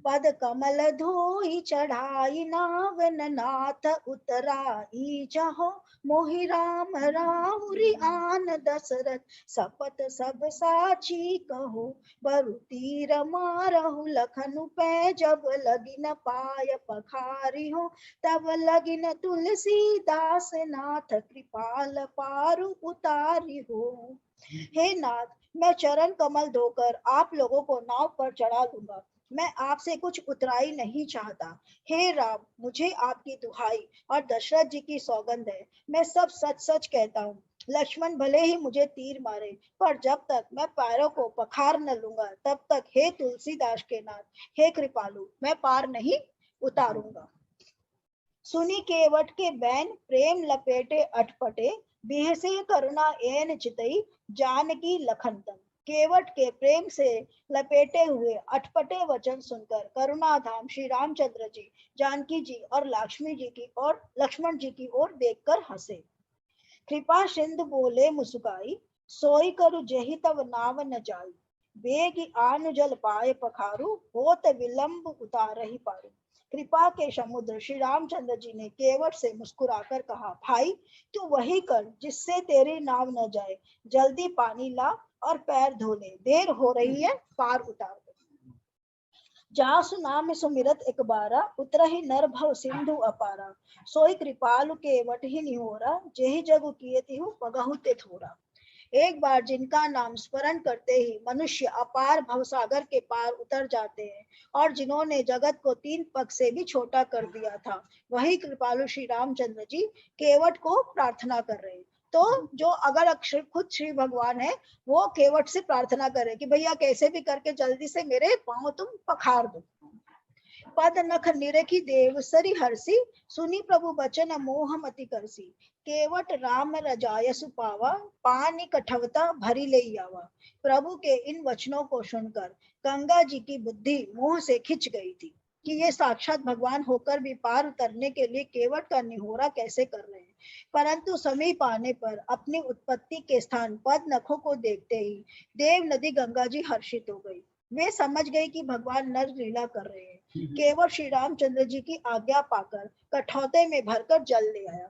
A: पद कमल धोई चढ़ाई नावन नाथ उतराई जहो मोहि राम राउरी आन दशरथ सपत सब साची कहो बरु तीर मारहु लखनु पै जब लगिन पाय पखारी हो तब लगिन तुलसीदास नाथ कृपाल पारु उतारी हो। हे नाथ, मैं चरण कमल धोकर आप लोगों को नाव पर चढ़ा दूंगा, मैं आपसे कुछ उतराई नहीं चाहता। हे राम, मुझे आपकी दुहाई और दशरथ जी की सौगंध है, मैं सब सच सच कहता हूँ। लक्ष्मण भले ही मुझे तीर मारे, पर जब तक मैं पैरों को पखार न लूंगा तब तक हे तुलसीदास के नाथ, हे कृपालु, मैं पार नहीं उतारूंगा। सुनी केवट के बैन प्रेम लपेटे अटपटे बिहसे करुणा एन चितई जानकी लखन तन। केवट के प्रेम से लपेटे हुए अटपटे वचन सुनकर करुणाधाम श्री रामचंद्र जी जानकी जी और लक्ष्मी जी की और लक्ष्मण जी की ओर देखकर हंसे। कृपा सिंधु बोले मुस्काई सोई करु जहि तव नाव न जाई बेग आन जल पाए पखारू होत विलंब उतारहि पारू। कृपा के समुद्र श्री रामचंद्र जी ने केवट से मुस्कुराकर कहा, भाई तू वही कर जिससे तेरी नाव न जाए, जल्दी पानी ला और पैर धो ले, देर हो रही है, पार उतार दे। जासु नाम सुमिरत एक बारा उतरहि नर भव सिंधु अपारा सोई कृपालु केवट ही निहोरा जेहि जगु कियति हूँ पगहु ते थोरा। एक बार जिनका नाम स्मरण करते ही मनुष्य अपार भवसागर के पार उतर जाते हैं और जिन्होंने जगत को 3 पग से भी छोटा कर दिया था, वही कृपालु श्री रामचंद्र जी केवट को प्रार्थना कर रहे हैं। तो जो अगर खुद श्री भगवान है, वो केवट से प्रार्थना करे कि भैया कैसे भी करके जल्दी से मेरे पांव तुम पखार दो। पद नख निरखी देव सरी हरसी सुनी प्रभु बचन मोह मति करसी केवट राम रजाय सुपावा पानी कठवता भरी ले आवा। प्रभु के इन वचनों को सुनकर गंगा जी की बुद्धि मुंह से खिंच गई थी कि ये साक्षात भगवान होकर भी पार उतरने के लिए केवट का निहोरा कैसे कर रहे हैं। परंतु समीप आने पर अपनी उत्पत्ति के स्थान पद नखों को देखते ही देव नदी गंगा जी हर्षित हो गई। वे समझ गए कि भगवान नर लीला कर रहे हैं। केवट श्री रामचंद्र जी की आज्ञा पाकर कठौते में भरकर जल ले आया।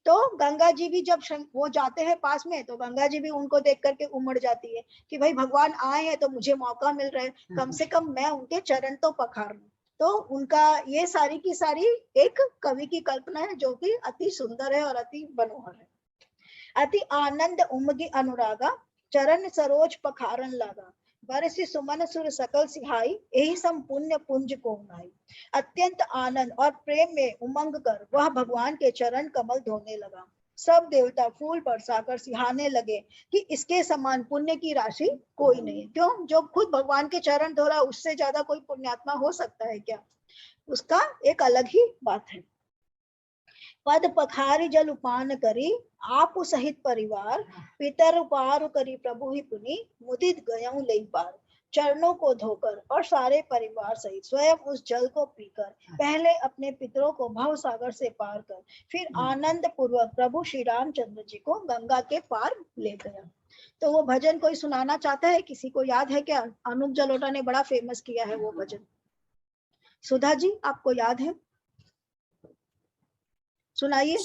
A: तो गंगा जी भी जब वो जाते हैं पास में, तो गंगा जी भी उनको देख करके उमड़ जाती है कि भाई भगवान आए हैं तो मुझे मौका मिल रहा है, कम से कम मैं उनके चरण तो पखार लूं। तो उनका ये सारी की सारी एक कवि की कल्पना है जो कि अति सुंदर है और अति मनोहर है। अति आनंद उमगी अनुरागा चरण सरोज पखारन लागा बरसी सुमन सुर सकल सिहाई यही सम पुण्य पुंज को नाई। अत्यंत आनंद और प्रेम में उमंग कर वह भगवान के चरण कमल धोने लगा। सब देवता फूल बरसाकर सिहाने लगे कि इसके समान पुण्य की राशि कोई नहीं। क्यों? जो खुद भगवान के चरण धो रहा, उससे ज्यादा कोई पुण्यात्मा हो सकता है क्या? उसका एक अलग ही बात है। पद पखारी जल उपान करी आप सहित परिवार पितर उपार करी प्रभु ही पुनि मुदित गयऊं लई पार। चरणों को धोकर और सारे परिवार सहित स्वयं उस जल को पीकर पहले अपने पितरों को भव सागर से पार कर फिर आनंद पूर्वक प्रभु श्री रामचंद्र जी को गंगा के पार ले गया। तो वो भजन कोई सुनाना चाहता है? किसी को याद है क्या? अनूप जलोटा ने बड़ा फेमस किया है वो भजन। सुधा जी, आपको याद है? सुनाइए।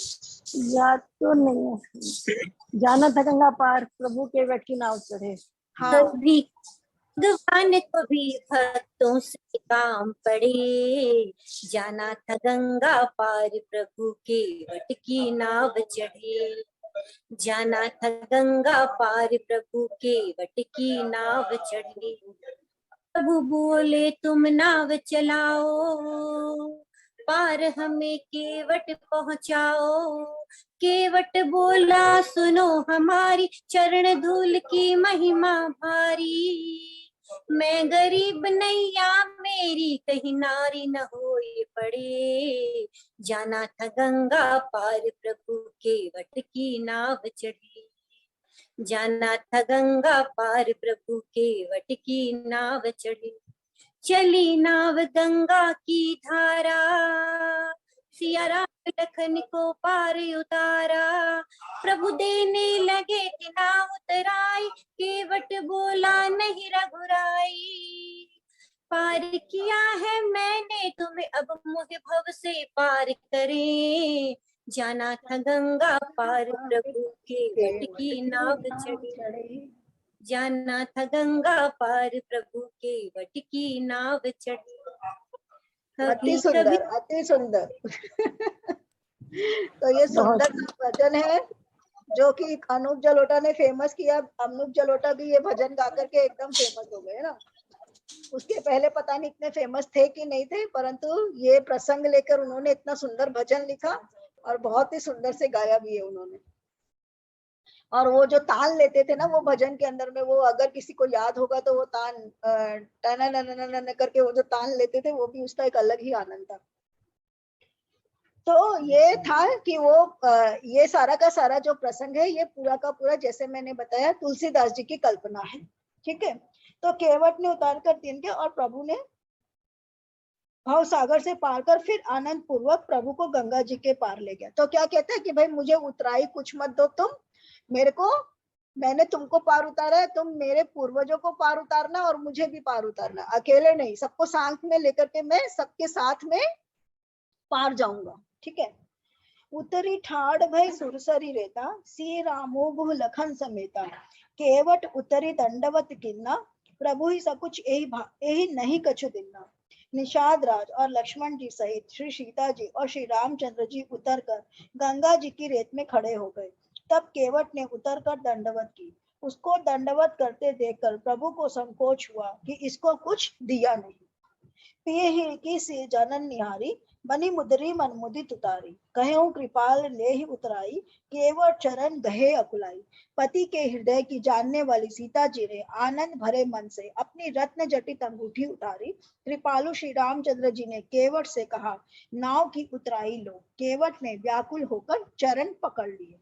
B: याद तो नहीं है। जाना था गंगा पार प्रभु के वट की नाव चढ़े।
A: हाँ,
G: भगवान को भी भक्तों से काम पड़े जाना था गंगा पार प्रभु के वट की नाव चढ़े जाना था गंगा पार प्रभु के वट की नाव चढ़े। प्रभु बोले तुम नाव चलाओ पार हमें केवट पहुंचाओ। केवट बोला सुनो हमारी चरण धूल की महिमा भारी। मैं गरीब नैया मेरी कहीं नारी न होए पड़े जाना था गंगा पार प्रभु के वट की नाव चढ़ी जाना था गंगा पार प्रभु के वट की नाव चढ़ी। चली नाव गंगा की धारा सिया राम लखन को पार उतारा। प्रभु देने लगे कि नाव उतराई केवट बोला नहीं रघुराई। पार किया है मैंने तुम्हें, अब मुझे भव से पार करे। जाना था गंगा पार प्रभु के वट की नाव चढ़ी। जाना था गंगा पार प्रभु के वट की नाव चढ़ी।
A: अति
G: कभी
A: सुंदर,
G: कभी
A: अति सुंदर। तो ये सुंदर सा भजन है जो कि अनूप जलोटा ने फेमस किया। अनूप जलोटा भी ये भजन गा करके एकदम फेमस हो गए ना। उसके पहले पता नहीं इतने फेमस थे कि नहीं थे, परंतु ये प्रसंग लेकर उन्होंने इतना सुंदर भजन लिखा और बहुत ही सुंदर से गाया भी है उन्होंने। और वो जो तान लेते थे ना वो भजन के अंदर में, वो अगर किसी को याद होगा तो वो तान टन करके वो जो तान लेते थे, वो भी उसका एक अलग ही आनंद था। तो ये था कि वो ये सारा का सारा जो प्रसंग है ये पूरा का पूरा जैसे मैंने बताया तुलसीदास जी की कल्पना है। ठीक है, तो केवट ने उतार कर तीन के और प्रभु ने भाव सागर से पार कर फिर आनंद पूर्वक प्रभु को गंगा जी के पार ले गया। तो क्या कहता है कि भाई मुझे उतराई कुछ मत दो तुम मेरे को, मैंने तुमको पार उतारा है, तुम मेरे पूर्वजों को पार उतारना और मुझे भी पार उतारना, अकेले नहीं, सबको साथ में लेकर के मैं सबके साथ में पार जाऊंगा। ठीक है, उतरी ठाड़ भई सुरसरी रेता, सी रामो गुह लखन समेता, केवट उतरी दंडवत किन्ना, प्रभु ही सकुच यही नहीं कछु दिन्ना। निषाद राज और लक्ष्मण जी सहित श्री सीता जी और श्री रामचंद्र जी उतरकर गंगा जी की रेत में खड़े हो गए। तब केवट ने उतरकर दंडवत की। उसको दंडवत करते देखकर प्रभु को संकोच हुआ कि इसको कुछ दिया नहीं। पिए ही की सी जनन निहारी, बनी मुदरी मन मुदित उतारी, कहेऊ कृपाल ले ही उतराई, केवट चरण गहे अकुलाई। पति के हृदय की जानने वाली सीता जी ने आनंद भरे मन से अपनी रत्न जटित अंगूठी उतारी। कृपालु श्री रामचंद्र जी ने केवट से कहा, नाव की उतराई लो। केवट ने व्याकुल होकर चरण पकड़ लिए।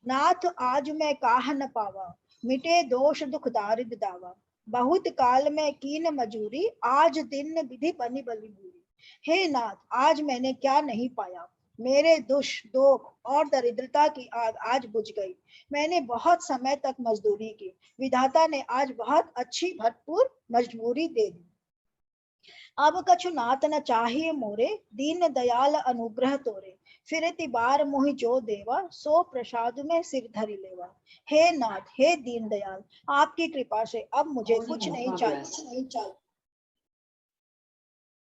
A: नाथ आज मैं काह न पावा, मिटे दोष दुख दारिद दावा, बहुत काल में कीन मजूरी, आज दिन विधि बनी बली बुरी। हे नाथ, आज मैंने क्या नहीं पाया, मेरे दुष दोख और दरिद्रता की आग आज बुझ गई। मैंने बहुत समय तक मजदूरी की, विधाता ने आज बहुत अच्छी भरपूर मजबूरी दे दी। अब कछु नाथ न चाहिए मोरे, दीन दयाल अनुग्रह तोरे, फिरति बार मोहि जो देवा, सो प्रसाद में सिर धरि लेवा। हे नाथ, हे दीन दयाल, आपकी कृपा से अब मुझे कुछ नहीं चाहिए।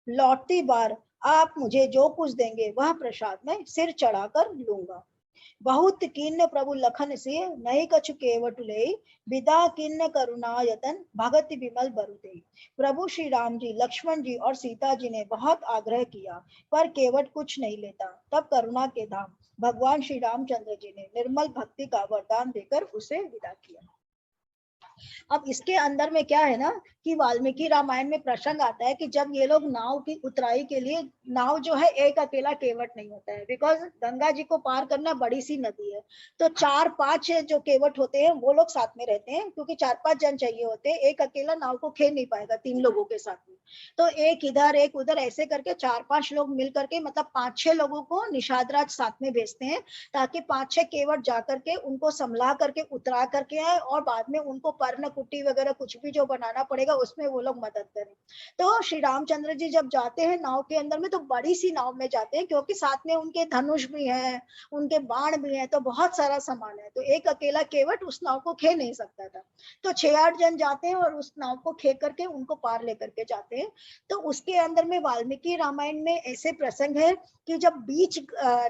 A: लौटती बार आप मुझे जो कुछ देंगे वह प्रसाद में सिर चढ़ाकर लूंगा। बहुत किन्न प्रभु लखन से नहीं कछु केवट ले, विदा किन्न करुणायतन भगत विमल बरुते। प्रभु श्री राम जी, लक्ष्मण जी और सीता जी ने बहुत आग्रह किया पर केवट कुछ नहीं लेता। तब करुणा के धाम भगवान श्री रामचंद्र जी ने निर्मल भक्ति का वरदान देकर उसे विदा किया। अब इसके अंदर में क्या है ना कि वाल्मीकि रामायण में प्रसंग आता है कि जब ये लोग नाव की उतराई के लिए, नाव जो है एक अकेला केवट नहीं होता है, बिकॉज गंगा जी को पार करना बड़ी सी नदी है, तो 4-5 जो केवट होते हैं वो लोग साथ में रहते हैं, क्योंकि 4-5 जन चाहिए होते हैं, एक अकेला नाव को खेल नहीं पाएगा 3 लोगों के साथ में। तो एक इधर एक उधर ऐसे करके 4-5 लोग मिल करके, मतलब 5-6 लोगों को निषाद राज साथ में भेजते हैं ताकि 5-6 केवट जाकर के उनको संभला करके उतरा करके आए और बाद में उनको पर्ण कुटी वगैरह कुछ भी जो बनाना पड़ेगा उसमें वो लोग मदद करें। तो श्री रामचंद्र जी जब जाते हैं नाव के अंदर में तो बड़ी सी नाव में जाते हैं, क्योंकि साथ में उनके धनुष भी है, उनके बाण भी है, तो बहुत सारा सामान है, तो एक अकेला केवट उस नाव को खे नहीं सकता था। तो 6-8 जन जाते हैं और उस नाव को खे करके उनको पार लेकर के जाते हैं। तो उसके अंदर में वाल्मीकि रामायण में ऐसे प्रसंग है कि जब बीच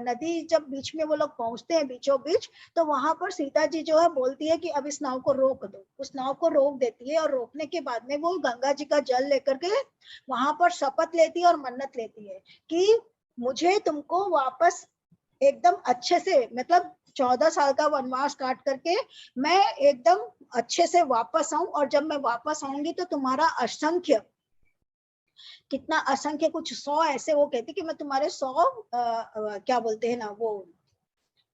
A: नदी जब बीच में वो लोग पहुंचते हैं बीचों बीच, तो वहां पर सीता जी जो है बोलती है कि अब इस नाव को रोक दो। उस नाव को रोक देती है और रोकने के बाद में वो गंगा जी का जल लेकर के वहां पर शपथ लेती है और मन्नत लेती है कि मुझे तुमको वापस एकदम अच्छे से, मतलब 14 साल का वनवास काट करके मैं एकदम अच्छे से वापस आऊं, और जब मैं वापस आऊंगी तो तुम्हारा असंख्य, कितना असंख्य, कुछ 100 ऐसे वो कहती कि मैं तुम्हारे 100 क्या बोलते हैं ना वो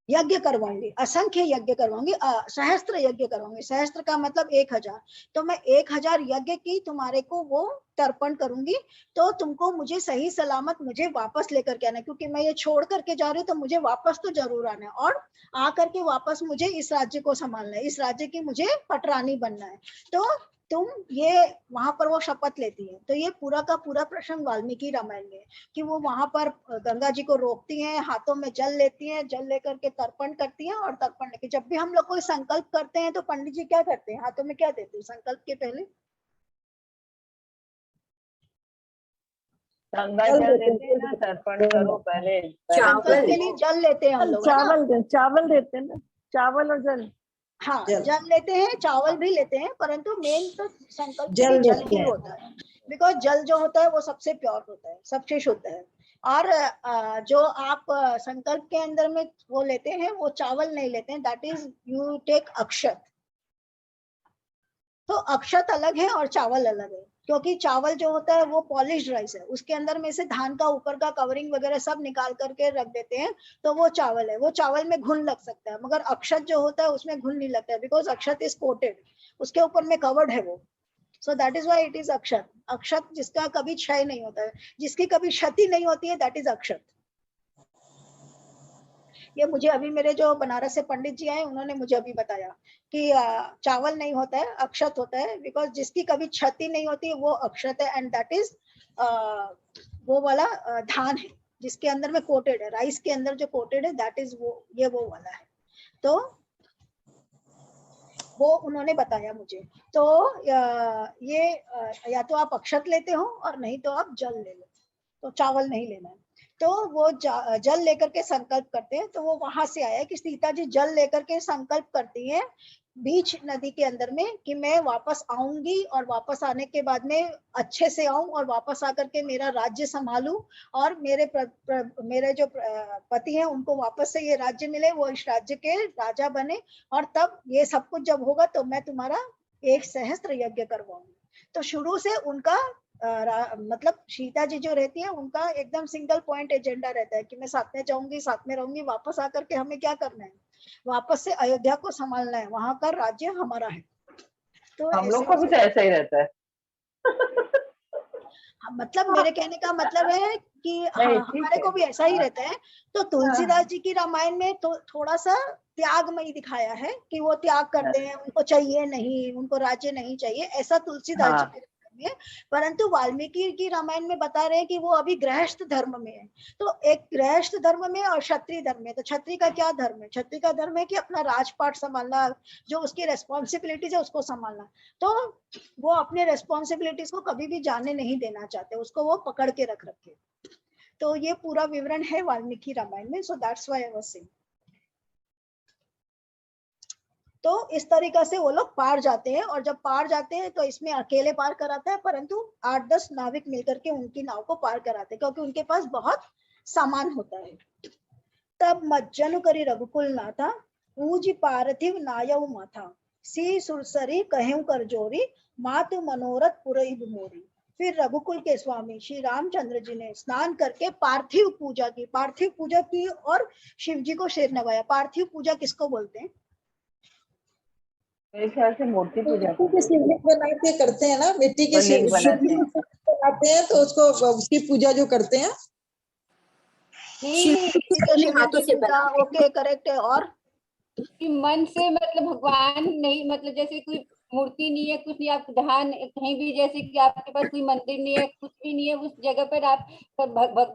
A: यज्ञ करवाऊंगी, असंख्य यज्ञ करवाऊंगी, सहस्त्र यज्ञ करवाऊंगी। सहस्त्र का मतलब 1000, तो मैं 1000 यज्ञ की तुम्हारे को वो तर्पण करूंगी, तो तुमको मुझे सही सलामत मुझे वापस लेकर के आना, क्योंकि मैं ये छोड़ करके जा रही हूँ तो मुझे वापस तो जरूर आना है, और आकर के वापस मुझे इस राज्य को संभालना है, इस राज्य की मुझे पटरानी बनना है। तो तुम ये वहां पर वो शपथ लेती है। तो ये पूरा का पूरा प्रसंग वाल्मीकि रामायण में है कि वो वहां पर गंगा जी को रोकती हैं, हाथों में जल लेती हैं, जल लेकर के तर्पण करती हैं, और तर्पण लेके जब भी हम लोग कोई संकल्प करते हैं तो पंडित जी क्या करते हैं, हाथों में क्या देते हैं संकल्प के पहले?
E: गंगा जल देते हैं ना, तर्पण करो पहले।
A: संकल्प के लिए जल लेते हैं हम लोग, है ना?
B: चावल देते हैं ना, चावल और जल।
A: हाँ,
D: जल।
A: जल लेते हैं, चावल भी लेते हैं, परंतु मेन तो संकल्प के
D: जल
A: लिए जल
D: लेते
A: ही
D: हैं।
A: होता है। बिकॉज जल जो होता है वो सबसे प्योर होता है, सबसे शुद्ध है। और जो आप संकल्प के अंदर में वो लेते हैं वो चावल नहीं लेते हैं, दैट इज यू टेक अक्षत। तो अक्षत अलग है और चावल अलग है, क्योंकि चावल जो होता है वो पॉलिश्ड राइस है, उसके अंदर में से धान का ऊपर का कवरिंग वगैरह सब निकाल करके रख देते हैं, तो वो चावल है। वो चावल में घुन लग सकता है, मगर अक्षत जो होता है उसमें घुन नहीं लगता है, बिकॉज अक्षत इज कोटेड, उसके ऊपर में कवर्ड है वो। So that is why it is अक्षत। अक्षत जिसका कभी क्षय नहीं होता है, जिसकी कभी क्षति नहीं होती है, दैट इज अक्षत। ये मुझे अभी मेरे जो बनारस से पंडित जी आए उन्होंने मुझे अभी बताया कि चावल नहीं होता है, अक्षत होता है, बिकॉज जिसकी कभी क्षति नहीं होती है वो अक्षत है, एंड दैट इज वो वाला धान है जिसके अंदर में कोटेड है, राइस के अंदर जो कोटेड है, दैट इज वो, ये वो वाला है। तो वो उन्होंने बताया मुझे। तो ये या तो आप अक्षत लेते हो और नहीं तो आप जल ले लो, तो चावल नहीं लेना है। तो वो जल लेकर के संकल्प करते हैं। तो वो वहां से आया कि सीता जी जल लेकर के संकल्प करती हैं बीच नदी के अंदर में कि मैं वापस आऊंगी, और वापस आने के बाद में अच्छे से आऊं और वापस आकर के मेरा राज्य संभालूं, और मेरे जो पति हैं उनको वापस से ये राज्य मिले, वो इस राज्य के राजा बने, और तब ये सब कुछ जब होगा तो मैं तुम्हारा 1 सहस्त्र यज्ञ करवाऊंगी। तो शुरू से उनका मतलब सीता जी जो रहती है उनका एकदम सिंगल पॉइंट एजेंडा रहता है कि मैं साथ में जाऊंगी, साथ में रहूंगी, वापस आकर के हमें क्या करना है, वापस से अयोध्या को संभालना है, वहां का राज्य हमारा है। तो
E: हम लोग को भी तो ऐसा ही रहता है।
A: मतलब मेरे कहने का मतलब है कि हमारे को भी ऐसा ही रहता है। तो तुलसीदास जी की रामायण में तो थोड़ा सा त्यागमयी दिखाया है कि वो त्याग करते हैं, उनको चाहिए नहीं, उनको राज्य नहीं चाहिए, ऐसा तुलसीदास जी के में। परंतु वाल्मीकि की रामायण में बता रहे हैं कि वो अभी गृहस्थ धर्म में है। तो एक गृहस्थ धर्म में और क्षत्रिय धर्म में, तो क्षत्रिय का क्या धर्म है? क्षत्रिय का धर्म है कि अपना राजपाट संभालना, जो उसकी रेस्पॉन्सिबिलिटीज है उसको संभालना। तो वो अपने रेस्पॉन्सिबिलिटीज को कभी भी जाने नहीं देना चाहते, उसको वो पकड़ के रख रखे। तो ये पूरा विवरण है वाल्मीकि रामायण में। So that's why I was saying. तो इस तरीका से वो लोग पार जाते हैं, और जब पार जाते हैं तो इसमें अकेले पार कराता है, परंतु 8-10 नाविक मिलकर के उनकी नाव को पार कराते हैं, क्योंकि उनके पास बहुत सामान होता है। तब मज्जनु करी रघुकुल नाथा, पूज पार्थिव नायव माथा, सी सुरसरी कहें कर जोरी, मातु मनोरथ पुरई मोरी। फिर रघुकुल के स्वामी श्री रामचंद्र जी ने स्नान करके पार्थिव पूजा की, पार्थिव पूजा की और शिव जी को सिर नवाया। पार्थिव पूजा किसको बोलते हैं?
E: मेरे ख्याल से मूर्ति पूजा
D: मिट्टी के शिवलिंग बना के करते हैं ना, मिट्टी के शिवलिंग बनाते हैं, तो उसको उसकी पूजा जो करते हैं।
G: हाथों से बना।
A: ओके, करेक्ट है। और
C: कि मन से मतलब भगवान नहीं, मतलब जैसे कोई मूर्ति नहीं है, कुछ नहीं, आप ध्यान कहीं भी, जैसे कि आपके पास कोई मंदिर नहीं है, कुछ भी नहीं है, उस जगह पर आप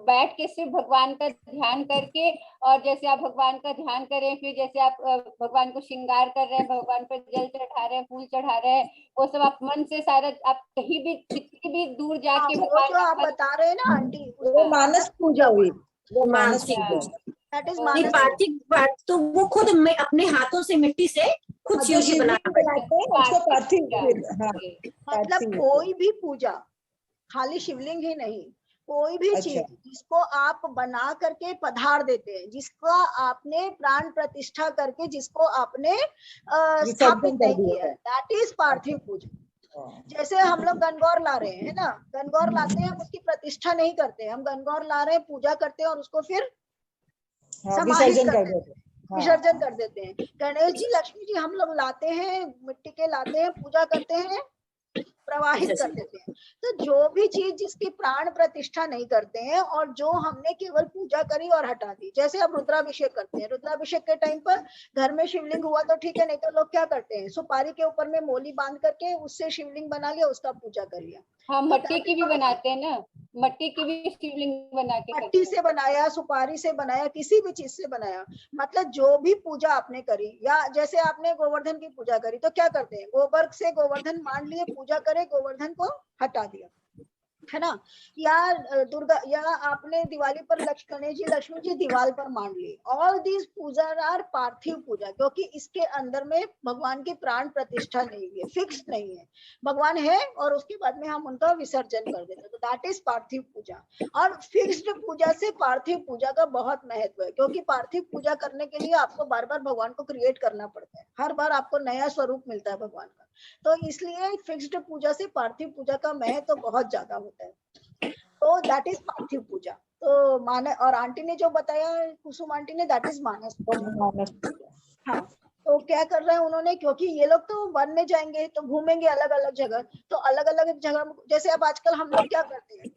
C: बैठ के सिर्फ भगवान का ध्यान करके, और जैसे आप भगवान का ध्यान करें, फिर जैसे आप भगवान को श्रृंगार कर रहे हैं, भगवान पर जल चढ़ा रहे हैं, फूल चढ़ा रहे हैं, वो सब आप मन से सारा, आप कहीं भी कितनी भी दूर जाके
A: वो
C: भगवान
A: जो आप बता रहे हैं ना आंटी,
D: वो मानस पूजा हुई, वो मानस पूजा।
A: दैट इज
G: नहीं,
A: मानस।
G: पार्थिव तो वो खुद में अपने हाथों से मिट्टी से खुद शिव जी बनाते हैं,
D: उसको पार्थिव। हाँ,
A: मतलब कोई भी पूजा, खाली शिवलिंग ही नहीं, कोई भी चीज जिसको आप बना करके पधार देते हैं, जिसको आपने प्राण प्रतिष्ठा करके, जिसको आपने स्थापित नहीं किया, दैट इज पार्थिव पूजा। जैसे हम लोग गणगौर ला रहे हैं ना, गणगौर लाते हैं, हम उसकी प्रतिष्ठा नहीं करते, हम गणगौर ला रहे हैं, पूजा करते हैं और उसको फिर
D: विसर्जन कर देते हैं।
A: विसर्जन कर देते हैं। गणेश जी, लक्ष्मी जी हम लोग लाते हैं, मिट्टी के लाते हैं, पूजा करते हैं, प्रवाहित कर देते हैं। तो जो भी चीज जिसकी प्राण प्रतिष्ठा नहीं करते हैं और जो हमने केवल पूजा करी और हटा दी, जैसे अब रुद्राभिषेक करते हैं, रुद्राभिषेक के टाइम पर घर में शिवलिंग हुआ तो ठीक है, नहीं तो लोग क्या करते हैं, सुपारी के ऊपर में मोली बांध करके उससे शिवलिंग बना लिया, उसका पूजा कर लिया।
C: हाँ,
A: तो
C: मट्टी की भी बनाते हैं ना, मट्टी की भी शिवलिंग बना के
A: मट्टी से बनाया, सुपारी से बनाया, किसी भी चीज से बनाया, मतलब जो भी पूजा आपने करी, या जैसे आपने गोवर्धन की पूजा करी तो क्या करते हैं, गोबर से गोवर्धन मान लिए, पूजा करे, गोवर्धन को हटा दिया, है ना। या दुर्गा, या आपने दिवाली पर गणेश जी लक्ष्मी जी दीवार पर मान ली। ऑल दीज पूजा आर पार्थिव पूजा, क्योंकि इसके अंदर में भगवान की प्राण प्रतिष्ठा नहीं है, फिक्स नहीं है, भगवान है और उसके बाद में हम उनका विसर्जन कर देते हैं, तो दैट इज पार्थिव पूजा। और फिक्स्ड पूजा से पार्थिव पूजा का बहुत महत्व है, क्योंकि पार्थिव पूजा करने के लिए आपको बार बार भगवान को क्रिएट करना पड़ता है, हर बार आपको नया स्वरूप मिलता है भगवान का, तो इसलिए फिक्स्ड पूजा से पार्थिव पूजा का महत्व तो बहुत ज्यादा होता है। तो दैट इज पार्थिव पूजा। तो मानस, और आंटी ने जो बताया, कुसुम आंटी ने, दैट इज मानस पूजा। हाँ, तो क्या कर रहे हैं उन्होंने, क्योंकि ये लोग तो वन में जाएंगे तो घूमेंगे अलग अलग जगह, तो अलग अलग जगह, जैसे अब आजकल हम लोग क्या करते हैं,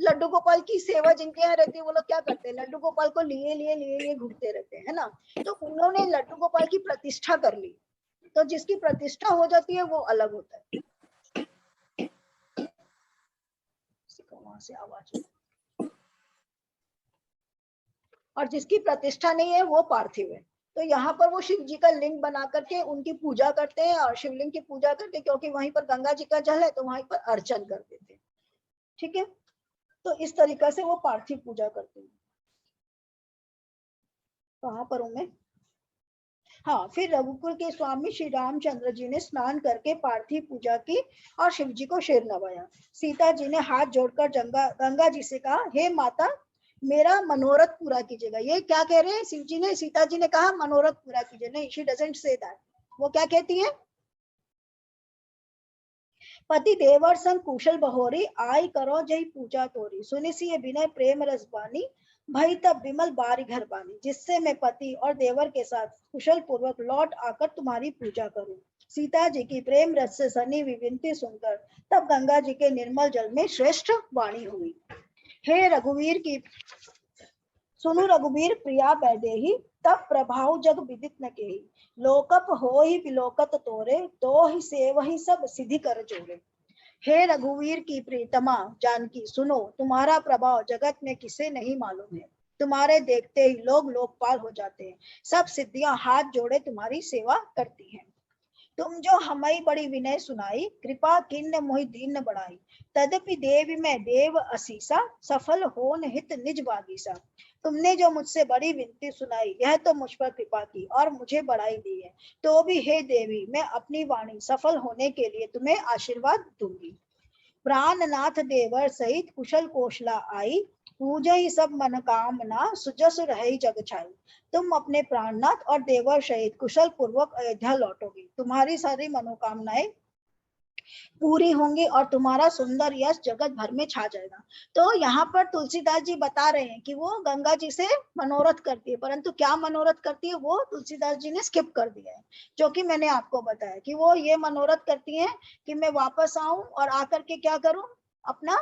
A: लड्डू गोपाल की सेवा जिनके यहाँ रहती है वो लोग क्या करते हैं, लड्डू गोपाल को लिए लिए लिए लिए घूमते रहते हैं, है ना। तो उन्होंने लड्डू गोपाल की प्रतिष्ठा कर ली, तो जिसकी प्रतिष्ठा हो जाती है वो अलग होता है। वहां से आवाज, और जिसकी प्रतिष्ठा नहीं है वो पार्थिव है। तो यहाँ पर वो शिव जी का लिंग बना करके उनकी पूजा करते हैं, और शिवलिंग की पूजा करके, क्योंकि वहीं पर गंगा जी का जल है तो वहीं पर अर्चन कर देते हैं, ठीक है। तो इस तरीके से वो पार्थिव पूजा करते हैं। कहाँ पर हूँ मैं, हाँ, फिर रघुकुल के स्वामी श्री रामचंद्र जी ने स्नान करके पार्थिव पूजा की और शिव जी को शेर नवाया। सीता जी ने हाथ जोड़कर गंगा जी से कहा, हे माता, मेरा मनोरथ पूरा कीजिएगा। ये क्या कह रहे हैं शिव जी ने, सीता जी ने कहा मनोरथ पूरा कीजिए, नहीं, शी डजंट से दैट। वो क्या कहती है, पति देवर संग कुशल बहोरी, आई करो जय पूजा तोरी, सुनि सी विनय प्रेम रसबानी, भई तब विमल बारी घर बानी, जिससे मैं पति और देवर के साथ कुशल पूर्वक लौट आकर तुम्हारी पूजा करूं। सीता जी की प्रेम रस से सनी विनती सुनकर तब गंगा जी के निर्मल जल में श्रेष्ठ वाणी हुई। हे रघुवीर की सुनु रघुवीर प्रिया बैदेही, तब प्रभाव जग विदित न केही, लोकप हो ही विलोकत तोरे, तो ही सेव ही सब सिद्धि कर जोरे। हे रघुवीर की प्रीतमा जानकी सुनो, तुम्हारा प्रभाव जगत में किसे नहीं मालूम है, तुम्हारे देखते ही लोग लोकपाल हो जाते हैं, सब सिद्धियां हाथ जोड़े तुम्हारी सेवा करती हैं। तुम जो हमारी बड़ी विनय सुनाई, कृपा किन्न मोहि दीन बढ़ाई, तदपि देवी में देव असीसा, सफल होन हित निज बागीसा। तुमने जो मुझसे बड़ी विनती सुनाई, यह तो मुझ पर कृपा की और मुझे बढ़ाई दी है, तो भी हे देवी, मैं अपनी वाणी सफल होने के लिए तुम्हें आशीर्वाद दूंगी। प्राणनाथ देवर सहित कुशल कौशला आई, पूजा ही सब मनोकामना, सुजस रहे जग छाई। तुम अपने प्राणनाथ और देवर सहित कुशल पूर्वक अयोध्या लौटोगे, तुम्हारी सारी मनोकामनाएं पूरी होंगी और तुम्हारा सुंदर यश जगत भर में छा जाएगा। तो यहाँ पर तुलसीदास जी बता रहे हैं कि वो गंगा जी से मनोरथ करती है, परंतु क्या मनोरथ करती है वो तुलसीदास जी ने स्किप कर दिया है, जो कि मैंने आपको बताया कि वो ये मनोरथ करती है कि मैं वापस आऊं और आकर के क्या करूं, अपना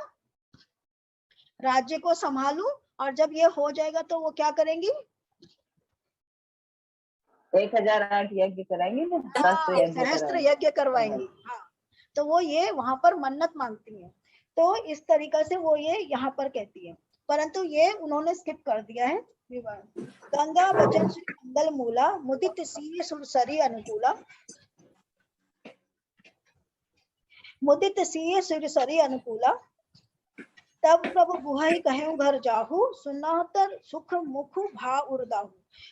A: राज्य को संभालूं, और जब ये हो जाएगा तो वो क्या करेंगी,
E: 1008 यज्ञ कराएंगे ना,
A: सहस्त्र यज्ञ करवाएंगी। हाँ, तो वो ये वहां पर मन्नत मांगती है। तो इस तरीका से वो ये यहाँ पर कहती है, परंतु ये उन्होंने स्किप कर दिया है। गंगा बचन श्री मंगल मूला, मुदित सी सुरसरी अनुकूला, मुदित सी सुरसरी अनुकूला, तब प्रभु गुहाई कहें घर जाहू, सुनातर सुख मुख भा उर्दाहू।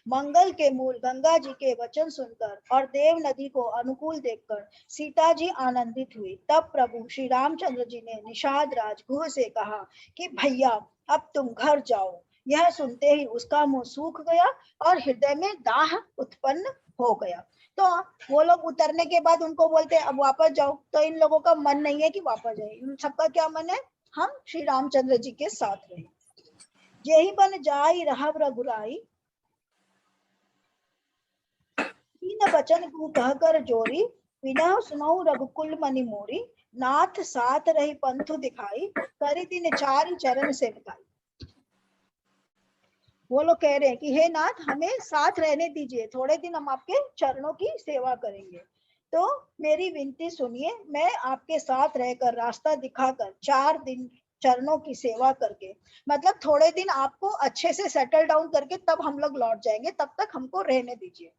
A: मंगल के मूल गंगा जी के वचन सुनकर और देव नदी को अनुकूल देखकर सीता जी आनंदित हुई। तब प्रभु श्री रामचंद्र जी ने निषाद राज गुह से कहा कि भैया अब तुम घर जाओ। यह सुनते ही उसका मुंह सूख गया और हृदय में दाह उत्पन्न हो गया। तो वो लोग उतरने के बाद उनको बोलते हैं अब वापस जाओ, तो इन लोगों का मन नहीं है कि वापस जाए, इन सबका क्या मन है, हम श्री रामचंद्र जी के साथ रहे। यही बन जाई रहब रघुराई, तीन बचन को कहकर जोरी, विना सुनऊ रघुकुल मनि मोरी, नाथ साथ रही पंथु दिखाई, करी दिन चार चरण से निकाई। वो लोग कह रहे हैं कि हे नाथ हमें साथ रहने दीजिए, थोड़े दिन हम आपके चरणों की सेवा करेंगे। तो मेरी विनती सुनिए, मैं आपके साथ रहकर रास्ता दिखाकर 4 दिन चरणों की सेवा करके, मतलब थोड़े दिन आपको अच्छे से सेटल डाउन करके तब हम लोग लौट जाएंगे, तब तक हमको रहने दीजिए।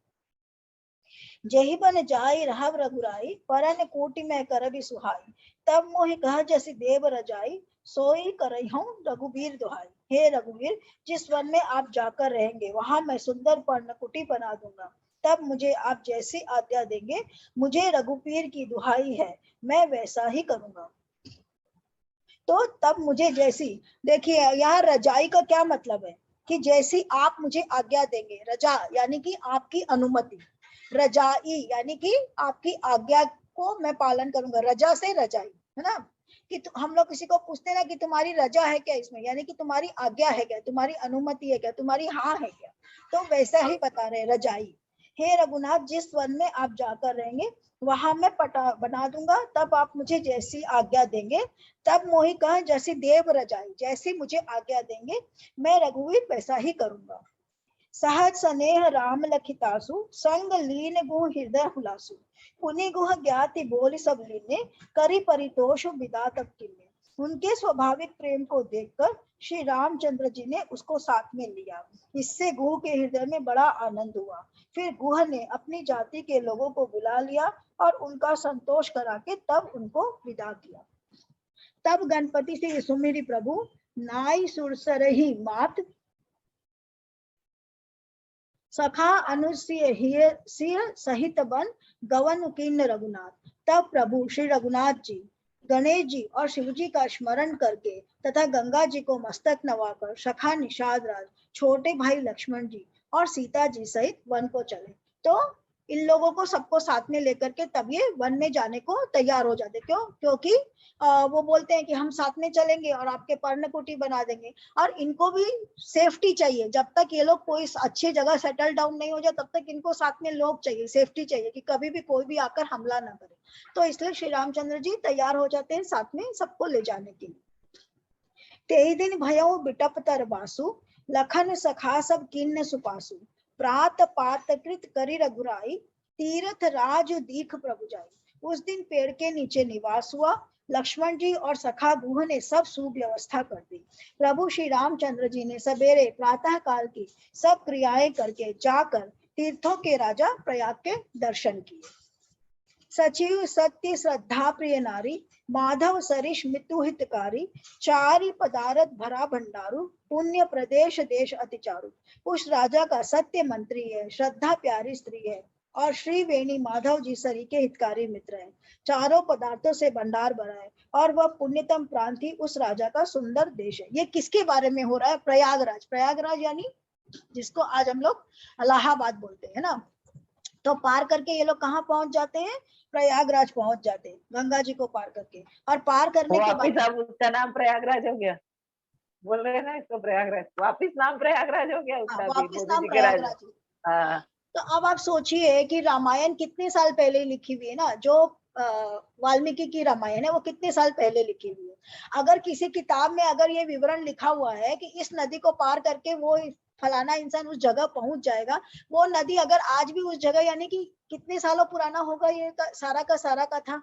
A: जही बन जाई रहब रघुराई, परन कोटि में करबि सुहाई, तब मोहि कह जैसी देव रजाई, सोई करई हूँ रघुवीर दुहाई। हे रघुवीर, जिस वन में आप जाकर रहेंगे वहां मैं सुंदर पर्णकुटी बना दूंगा, तब मुझे आप जैसी आज्ञा देंगे, मुझे रघुवीर की दुहाई है, मैं वैसा ही करूंगा। तो तब मुझे जैसी, देखिए यहाँ रजाई का क्या मतलब है कि जैसी आप मुझे आज्ञा देंगे, रजा यानी कि आपकी अनुमति, रजाई यानी कि आपकी आज्ञा को मैं पालन करूंगा, रजा से रजाई है ना, कि हम लोग किसी को पूछते ना कि तुम्हारी रजा है क्या इसमें, यानी कि तुम्हारी आज्ञा है क्या, तुम्हारी अनुमति है क्या, तुम्हारी हाँ है क्या, तो वैसा ही बता रहे रजाई। हे रघुनाथ, जिस वन में आप जाकर रहेंगे वहां मैं पटा बना दूंगा, तब आप मुझे जैसी आज्ञा देंगे, तब मोहि कह जैसी देव रजाई, जैसी मुझे आज्ञा देंगे मैं रघुवीर वैसा ही करूंगा। सहज स्नेह राम लखितासु, संग लीन गुह हृदय हुलासु, पुनि गुह ज्ञाति बोल सब लीने, करी परितोष विदा तब किन्ने। उनके स्वाभाविक प्रेम को देखकर श्री रामचंद्र जी ने उसको साथ में लिया, इससे गुह के हृदय में बड़ा आनंद हुआ। फिर गुह ने अपनी जाति के लोगों को बुला लिया और उनका संतोष करा के तब उनको विदा किया। तब गणपति से सुमिरि प्रभु, नाई सुरसरहि मात, सखा अनुसिय सहित बन, गवन किन्न रघुनाथ। तब प्रभु श्री रघुनाथ जी गणेश जी और शिव जी का स्मरण करके तथा गंगा जी को मस्तक नवाकर सखा निषाद राज, छोटे भाई लक्ष्मण जी और सीता जी सहित वन को चले। तो इन लोगों को सबको साथ में लेकर के तब ये वन में जाने को तैयार हो जाते। क्यों? क्योंकि वो बोलते हैं कि हम साथ में चलेंगे और आपके पर्णकुटी बना देंगे, और इनको भी सेफ्टी चाहिए। जब तक ये लोग कोई अच्छी जगह सेटल डाउन नहीं हो जाए तब तक इनको साथ में लोग चाहिए, सेफ्टी चाहिए कि कभी भी कोई भी आकर हमला ना करे। तो इसलिए श्री रामचंद्र जी तैयार हो जाते हैं साथ में सबको ले जाने के लिए। तेई दिन भयउ बिटप तर बासु, लखन सखा सब किन्न सुपासु, प्रात पात कृत करी रघुराई, तीर्थ राज दीख प्रभु जाई। उस दिन पेड़ के नीचे निवास हुआ। लक्ष्मण जी और सखा गुह ने सब सुव्यवस्था कर दी। प्रभु श्री रामचंद्र जी ने सवेरे प्रातः काल की सब क्रियाएं करके जाकर तीर्थों के राजा प्रयाग के दर्शन किए। सचिव सत्य श्रद्धा प्रिय नारी, माधव सरिष मितु हितकारी, चारि पदारथ भरा भंडारू, पुण्य प्रदेश देश अतिचारु। उस राजा का सत्य मंत्री है, श्रद्धा प्यारी स्त्री है और श्री वेणी माधव जी सरी के हितकारी मित्र हैं। चारों पदार्थों से भंडार भरा है और वह पुण्यतम प्रांत ही उस राजा का सुंदर देश है। ये किसके बारे में हो रहा है? प्रयागराज। प्रयागराज यानी जिसको आज हम लोग इलाहाबाद बोलते हैं ना। तो पार करके ये लोग कहाँ पहुंच जाते हैं? प्रयागराज पहुंच जाते हैं, गंगा जी को पार करके। और पार करने के बाद
E: वापिस अब उसका नाम प्रयागराज हो गया, बोल रहे हैं ना इसको प्रयागराज, वापिस नाम प्रयागराज हो गया उसका,
A: वापिस नाम प्रयागराज। तो अब आप सोचिए कि रामायण कितने साल पहले लिखी हुई है ना, जो वाल्मीकि की रामायण है वो कितने साल पहले लिखी हुई है। अगर किसी किताब में अगर ये विवरण लिखा हुआ है कि इस नदी को पार करके वो फलाना इंसान उस जगह पहुंच जाएगा, वो नदी अगर आज भी उस जगह, यानी कि कितने सालों पुराना होगा ये सारा का सारा का था,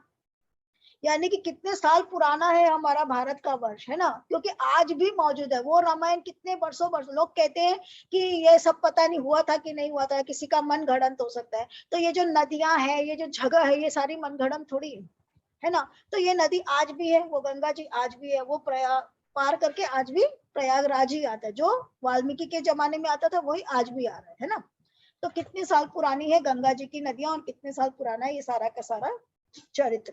A: यानी कि कितने साल पुराना है हमारा भारत का वर्ष, है ना। क्योंकि आज भी मौजूद है वो रामायण। कितने वर्षों लोग कहते हैं कि ये सब पता नहीं हुआ था कि नहीं हुआ था, किसी का मन गढ़ंत हो सकता है। तो ये जो नदियां हैं, ये जो जगह है, ये सारी मन गढ़ंत थोड़ी है ना। तो ये नदी आज भी है, वो गंगा जी आज भी है, वो पार करके आज भी प्रयागराज ही आता है। जो वाल्मीकि के जमाने में आता था वही आज भी आ रहा है ना। तो कितने साल पुरानी है गंगा जी की नदियां और कितने साल पुराना है ये सारा का सारा चरित्र।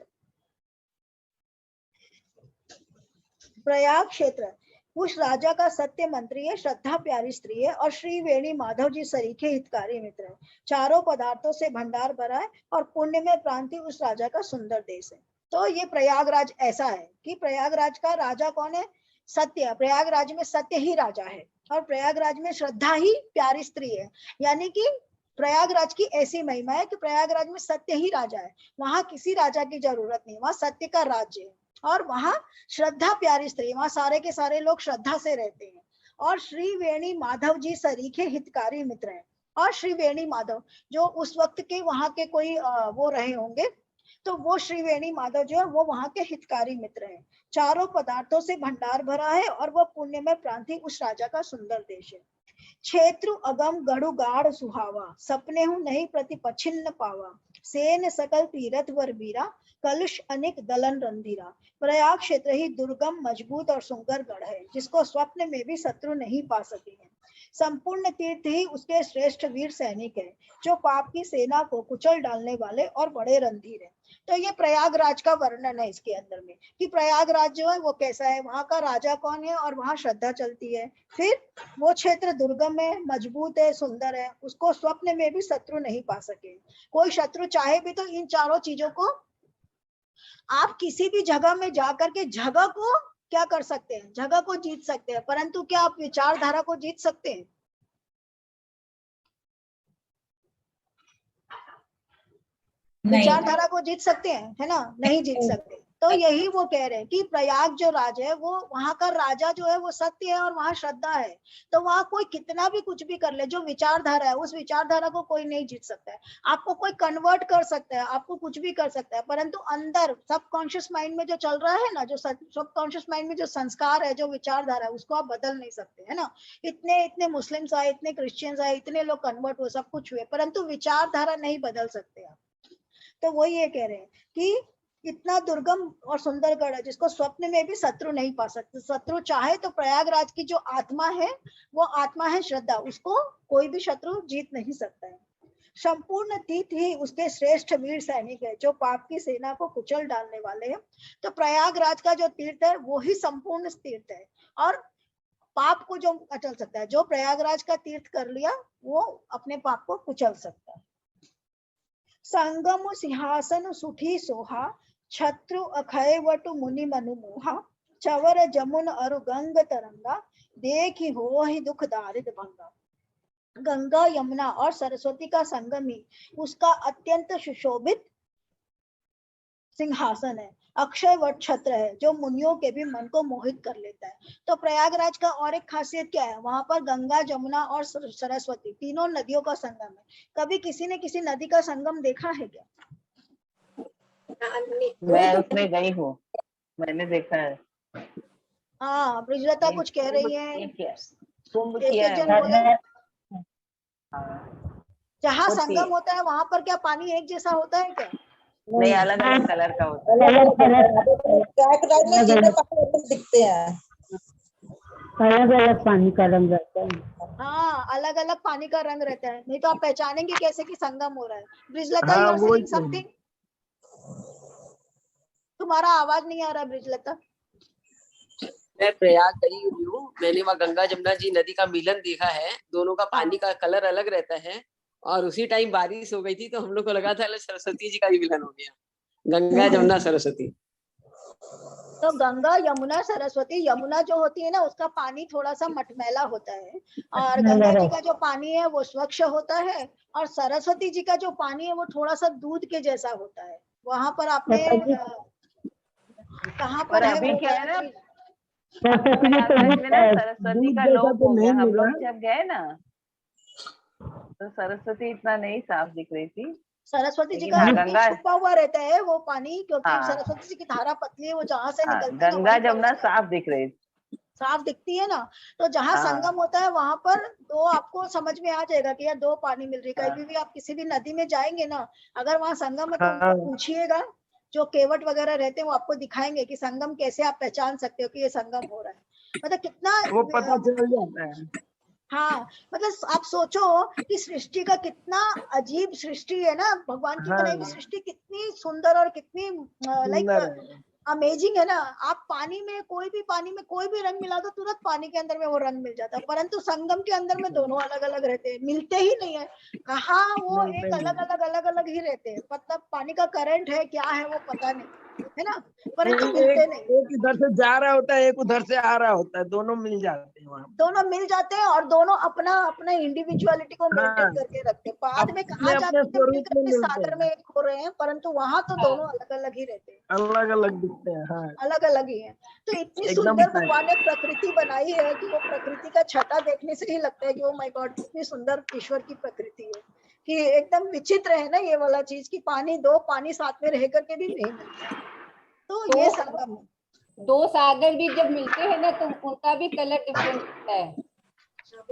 A: प्रयाग क्षेत्र उस राजा का सत्य मंत्री है, श्रद्धा प्यारी स्त्री है और श्री वेणी माधव जी सरीखे हितकारी मित्र है। चारों पदार्थों से भंडार भरा है और पुण्य में प्रांति उस राजा का सुंदर देश है। तो ये प्रयागराज ऐसा है कि प्रयागराज का राजा कौन है? सत्य। प्रयागराज में सत्य ही राजा है और प्रयागराज में श्रद्धा ही प्यारी स्त्री है। यानी कि प्रयागराज की ऐसी महिमा है कि प्रयागराज में सत्य ही राजा है, वहां किसी राजा की जरूरत नहीं, वहां सत्य का राज्य है। और वहां श्रद्धा प्यारी स्त्री, वहां सारे के सारे लोग श्रद्धा से रहते हैं। और श्री वेणी माधव जी सरीखे हितकारी मित्र हैं। और श्री वेणी माधव जो उस वक्त के वहां के कोई वो रहे होंगे, तो वो श्री वेणी माधव जो है वो वहां के हितकारी मित्र हैं। चारों पदार्थों से भंडार भरा है और वह पुण्य में प्रांति उस राजा का सुंदर देश है। क्षेत्र अगम गढ़ु गाढ़ सुहावा, सपने हूं नहीं प्रति पछिन्न पावा। सेन सकल तीरथ वर बीरा, कलुष अनेक दलन रंधीरा। प्रयाग क्षेत्र ही दुर्गम मजबूत और सुंदर गढ़ है, जिसको स्वप्न में भी शत्रु नहीं पा सके हैं। संपूर्ण तीर्थ ही उसके श्रेष्ठ वीर सैनिक है, जो पाप की सेना को कुचल डालने वाले और बड़े रणधीर हैं। तो ये प्रयागराज का वर्णन है इसके अंदर में, कि प्रयागराज जो है वो कैसा है, वहां का राजा कौन है और वहां श्रद्धा चलती है। फिर वो क्षेत्र दुर्गम है, मजबूत है, सुंदर है, उसको स्वप्न में भी शत्रु नहीं पा सके। कोई शत्रु चाहे भी तो इन चारों चीजों को आप किसी भी जगह में जाकर के जगह को क्या कर सकते हैं, जगह को जीत सकते हैं, परंतु क्या आप विचारधारा को जीत सकते हैं? विचारधारा को जीत सकते हैं, है ना? नहीं जीत सकते। तो यही वो कह रहे हैं कि प्रयाग जो राजा है, वो वहां का राजा जो है वो सत्य है और वहां श्रद्धा है। तो वहां कोई कितना भी कुछ भी कर ले, जो विचारधारा है उस विचारधारा को कोई नहीं जीत सकता है। आपको कोई कन्वर्ट कर सकता है, आपको कुछ भी कर सकता है, परंतु अंदर सबकॉन्शियस माइंड में जो चल रहा है ना, जो सबकॉन्शियस माइंड में जो संस्कार है, जो विचारधारा है, उसको आप बदल नहीं सकते, है ना? इतने इतने मुस्लिम्स आए, इतने क्रिश्चियंस आए, इतने लोग कन्वर्ट हुए, सब कुछ हुए, परंतु विचारधारा नहीं बदल सकते आप। तो वो ये कह रहे हैं कि इतना दुर्गम और सुंदर गढ़ है, जिसको स्वप्न में भी शत्रु नहीं पा सकते। शत्रु चाहे तो प्रयागराज की जो आत्मा है, वो आत्मा है श्रद्धा, उसको कोई भी शत्रु जीत नहीं सकता है। संपूर्ण तीर्थ ही उसके श्रेष्ठ वीर सैनिक है, जो पाप की सेना को कुचल डालने वाले हैं। तो प्रयागराज का जो तीर्थ है वो ही संपूर्ण तीर्थ है, और पाप को जो कुचल सकता है, जो प्रयागराज का तीर्थ कर लिया वो अपने पाप को कुचल सकता है। संगम सिंहासन सुठी सोहा, छत्रु अखय वटु मुनि मनु मोहा। चवर जमुन अरु गंग तरंगा, देखी हो ही दुख दारिद भंगा। गंगा यमुना और सरस्वती का संगम ही उसका अत्यंत सुशोभित सिंहासन है। अक्षय वट छत्र है, जो मुनियों के भी मन को मोहित कर लेता है। तो प्रयागराज का और एक खासियत क्या है, वहां पर गंगा जमुना और सरस्वती तीनों नदियों का संगम है। कभी किसी ने किसी नदी का संगम देखा है क्या?
E: मैं उसमें गई हूँ, मैंने देखा है।
A: हाँ, ब्रिजलता कुछ कह रही है।
E: कुंभ
A: एक
E: किया
A: एक जन
E: है।
A: बोले।
E: हाँ,
A: जहाँ
E: होती है।
A: संगम होता है वहां पर क्या पानी एक जैसा होता है क्या?
E: नहीं, अलग अलग कलर का होता है।
D: प्रयागराज में तीनों पानी अलग दिखते हैं,
B: अलग अलग पानी का रंग रहता है।
A: हाँ, अलग अलग पानी का रंग रहता है, नहीं तो आप पहचानेंगे कैसे कि संगम हो रहा है? ब्रिजलता,
E: हाँ,
A: यू आर
E: वो
A: सेइंग समथिंग। तुम्हारा आवाज नहीं आ रहा ब्रिजलता।
H: मैं प्रयाग गई हुई हूँ, मैंने वहाँ गंगा जमुना जी नदी का मिलन देखा है। दोनों का पानी का कलर अलग रहता है, और उसी टाइम बारिश हो गई थी, तो हम लोग को लगा था सरस्वती जी का भी मिलन हो गया, गंगा जमुना सरस्वती।
A: तो गंगा यमुना सरस्वती, यमुना जो होती है ना उसका पानी थोड़ा सा मटमैला होता है, और गंगा जी का जो पानी है वो स्वच्छ होता है, और सरस्वती जी का जो पानी है वो थोड़ा सा दूध के जैसा होता है। वहां पर आपने कहाँ पर है
E: अभी
A: वो
E: क्या है ना,
B: प्रयागराज
E: में ना सरस्वती का लोप हो गया। हम लोग जब गए ना तो सरस्वती इतना नहीं साफ दिख रही थी।
A: सरस्वती जी
E: लेकिन
A: का
E: हाँ,
A: पानी
E: गंगा
A: छुपा हुआ रहता है वो पानी, क्योंकि
E: हाँ,
A: सरस्वती जी की धारा पतली है, वो जहाँ से
E: हाँ,
A: निकलती है ना
E: गंगा
A: वहीं पर
E: जमुना
A: उसका
E: साफ दिख रही थी।
A: साफ दिखती है ना। तो जहाँ
E: हाँ,
A: संगम होता है वहां पर दो, आपको समझ में आ जाएगा कि यार दो पानी मिल रही है। कहीं भी आप किसी भी नदी में जाएंगे ना, अगर वहां संगम है तो उनको पूछिएगा, जो केवट वगैरह रहते हैं वो आपको दिखाएंगे कि संगम कैसे आप पहचान सकते हो कि ये संगम हो रहा है। मतलब कितना
E: वो पता चल जाता है।
A: हाँ, मतलब आप सोचो कि सृष्टि का कितना अजीब सृष्टि है ना, भगवान की बनाई हुई सृष्टि कितनी सुंदर और कितनी लाइक अमेजिंग है ना। आप पानी में कोई भी रंग मिला दो, तुरंत पानी के अंदर में वो रंग मिल जाता है, परंतु संगम के अंदर में दोनों अलग अलग रहते हैं, मिलते ही नहीं है। कहाँ वो एक अलग अलग ही रहते हैं, मतलब पानी का करंट है क्या है वो पता नहीं। है ना, परंतु मिलते नहीं।
I: एक इधर से जा रहा होता है, एक उधर से आ रहा होता है, दोनों मिल जाते हैं वहाँ।
A: दोनों मिल जाते हैं और दोनों अपना अपना इंडिविजुअलिटी को मेंटेन करके रखते हैं। बाद में कहा जाता है
I: स्वरूप में मिलते
A: सागर में एक हो रहे हैं, परंतु वहां तो दोनों अलग अलग ही रहते हैं,
I: अलग अलग दिखते हैं। हाँ,
A: अलग अलग ही है। तो इतनी
I: एकदम
A: सुंदर
I: सही।
A: भगवान ने प्रकृति बनाई है कि वो प्रकृति का छटा देखने से ही लगता है कि ओ माय गॉड कितनी सुंदर ईश्वर की प्रकृति है, कि एकदम विचित्र है ना ये वाला चीज कि पानी दो पानी साथ में रह करके भी नहीं मिलता। तो ये संगम है।
C: दो सागर भी जब मिलते हैं ना तो उनका भी कलर डिफरेंट होता है।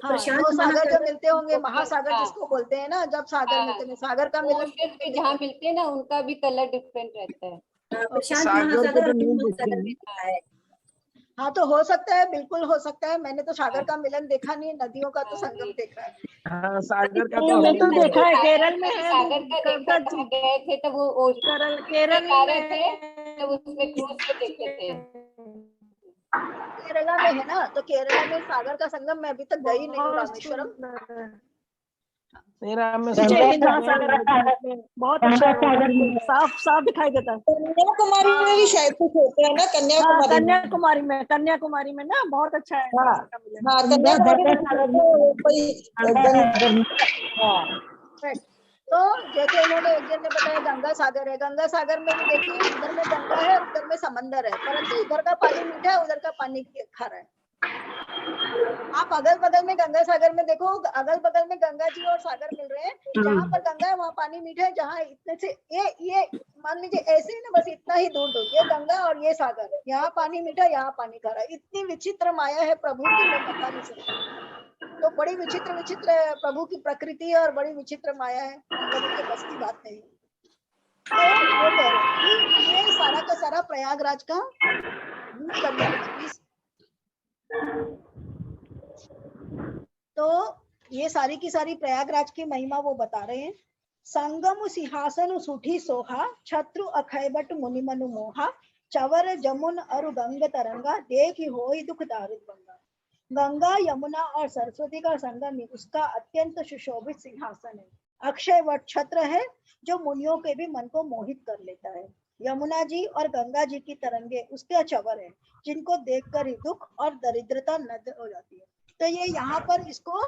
A: हाँ, दो सागर जब मिलते होंगे, महासागर जिसको बोलते हैं ना, जब सागर मिलते हैं, सागर का मिलन
C: भी जहाँ मिलते हैं ना उनका भी कलर डिफरेंट रहता है।
G: प्रशांत महासागर और हिंद महासागर में है।
A: हाँ, तो हो सकता है, बिल्कुल हो सकता है। मैंने तो सागर का मिलन देखा नहीं, नदियों का तो संगम देखा है।
I: हाँ, सागर का
B: मैं तो देखा है, केरल में है।
C: सागर का देखा था, गए थे तब वो
B: केरल
C: थे तब उसमें क्रूज पे देखे थे।
A: केरला में है ना, तो केरला में सागर का संगम मैं अभी तक गई नहीं हूँ, रामेश्वरम।
B: बहुत अच्छा, साफ साफ दिखाई देता है।
D: कन्याकुमारी में भी शायद कुछ होते हैं ना,
B: कन्याकुमारी में ना बहुत अच्छा है।
D: हाँ, कन्याकुमारी
A: तो जैसे उन्होंने एक जन ने बताया गंगा सागर है, गंगा सागर में भी देखिए इधर में गंगा है और उधर में समंदर है, परंतु इधर का पानी मीठा है, उधर का पानी खारा है। आप अगल बगल में गंगा सागर में देखो, अगल बगल में गंगा जी और सागर मिल रहे हैं, जहाँ पर गंगा है वहाँ पानी मीठा है, जहाँ इतने से ये मान लीजिए ऐसे ही ना, बस इतना ही दूर दूर ये गंगा और ये सागर, यहाँ पानी मीठा यहाँ पानी खारा। इतनी विचित्र माया है प्रभु की, मैं बता नहीं सकती। तो बड़ी विचित्र विचित्र प्रभु की प्रकृति है और बड़ी विचित्र माया है, हम लोगों के बस की बात नहीं। तो वो कह रहे हैं कि ये सारा का सारा प्रयागराज का तो ये सारी की सारी प्रयागराज की महिमा वो बता रहे हैं। संगम सिंहासन सुठी सोहा, छत्रु अखैबट मुनि मनु मोहा, चवर जमुन अरु गंग तरंगा, देखी होई दुख दारुद बंगा। गंगा यमुना और सरस्वती का संगम ही उसका अत्यंत सुशोभित सिंहासन है। अक्षय वट छत्र है जो मुनियों के भी मन को मोहित कर लेता है। यमुना जी और गंगा जी की तरंगे उसके चवर है, जिनको देखकर ही दुख और दरिद्रता नष्ट हो जाती है। तो ये यहाँ पर इसको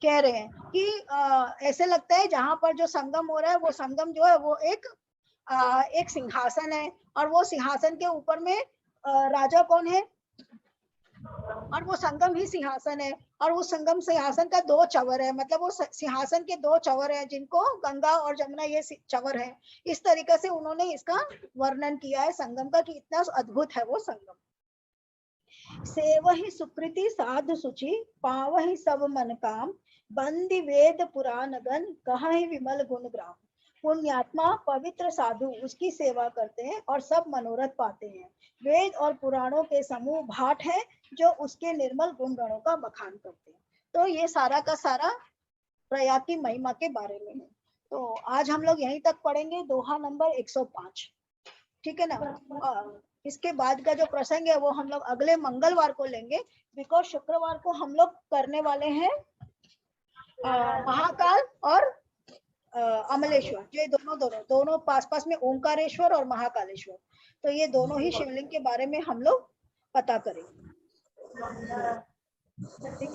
A: कह रहे हैं कि ऐसे लगता है जहां पर जो संगम हो रहा है, वो संगम जो है वो एक सिंहासन है, और वो सिंहासन के ऊपर में राजा कौन है, और वो संगम ही सिंहासन है, और वो संगम सिंहासन का दो चवर है, मतलब वो सिंहासन के दो चवर हैं, जिनको गंगा और जमुना ये चवर है। इस तरीके से उन्होंने इसका वर्णन किया है संगम का, कि इतना अद्भुत है वो संगम। सेवहि सुकृति साधु सुचि, पावहि सब मन काम, बंदी वेद पुराण गण, कहि विमल गुण ग्राम। पुण्यात्मा पवित्र साधु उसकी सेवा करते हैं और सब मनोरथ पाते हैं। वेद और पुराणों के समूह भाट है जो उसके निर्मल गुण गणों का बखान करते हैं। तो ये सारा का सारा प्रयाग की महिमा के बारे में है। तो आज हम लोग यहीं तक पढ़ेंगे, दोहा नंबर 105, ठीक है ना। इसके बाद का जो प्रसंग है वो हम लोग अगले मंगलवार को लेंगे, बिकॉज शुक्रवार को हम लोग करने वाले हैं महाकाल और अमलेश्वर। ये दोनों पास पास में ओंकारेश्वर और महाकालेश्वर, तो ये दोनों ही शिवलिंग के बारे में हम लोग पता करेंगे, ठीक है।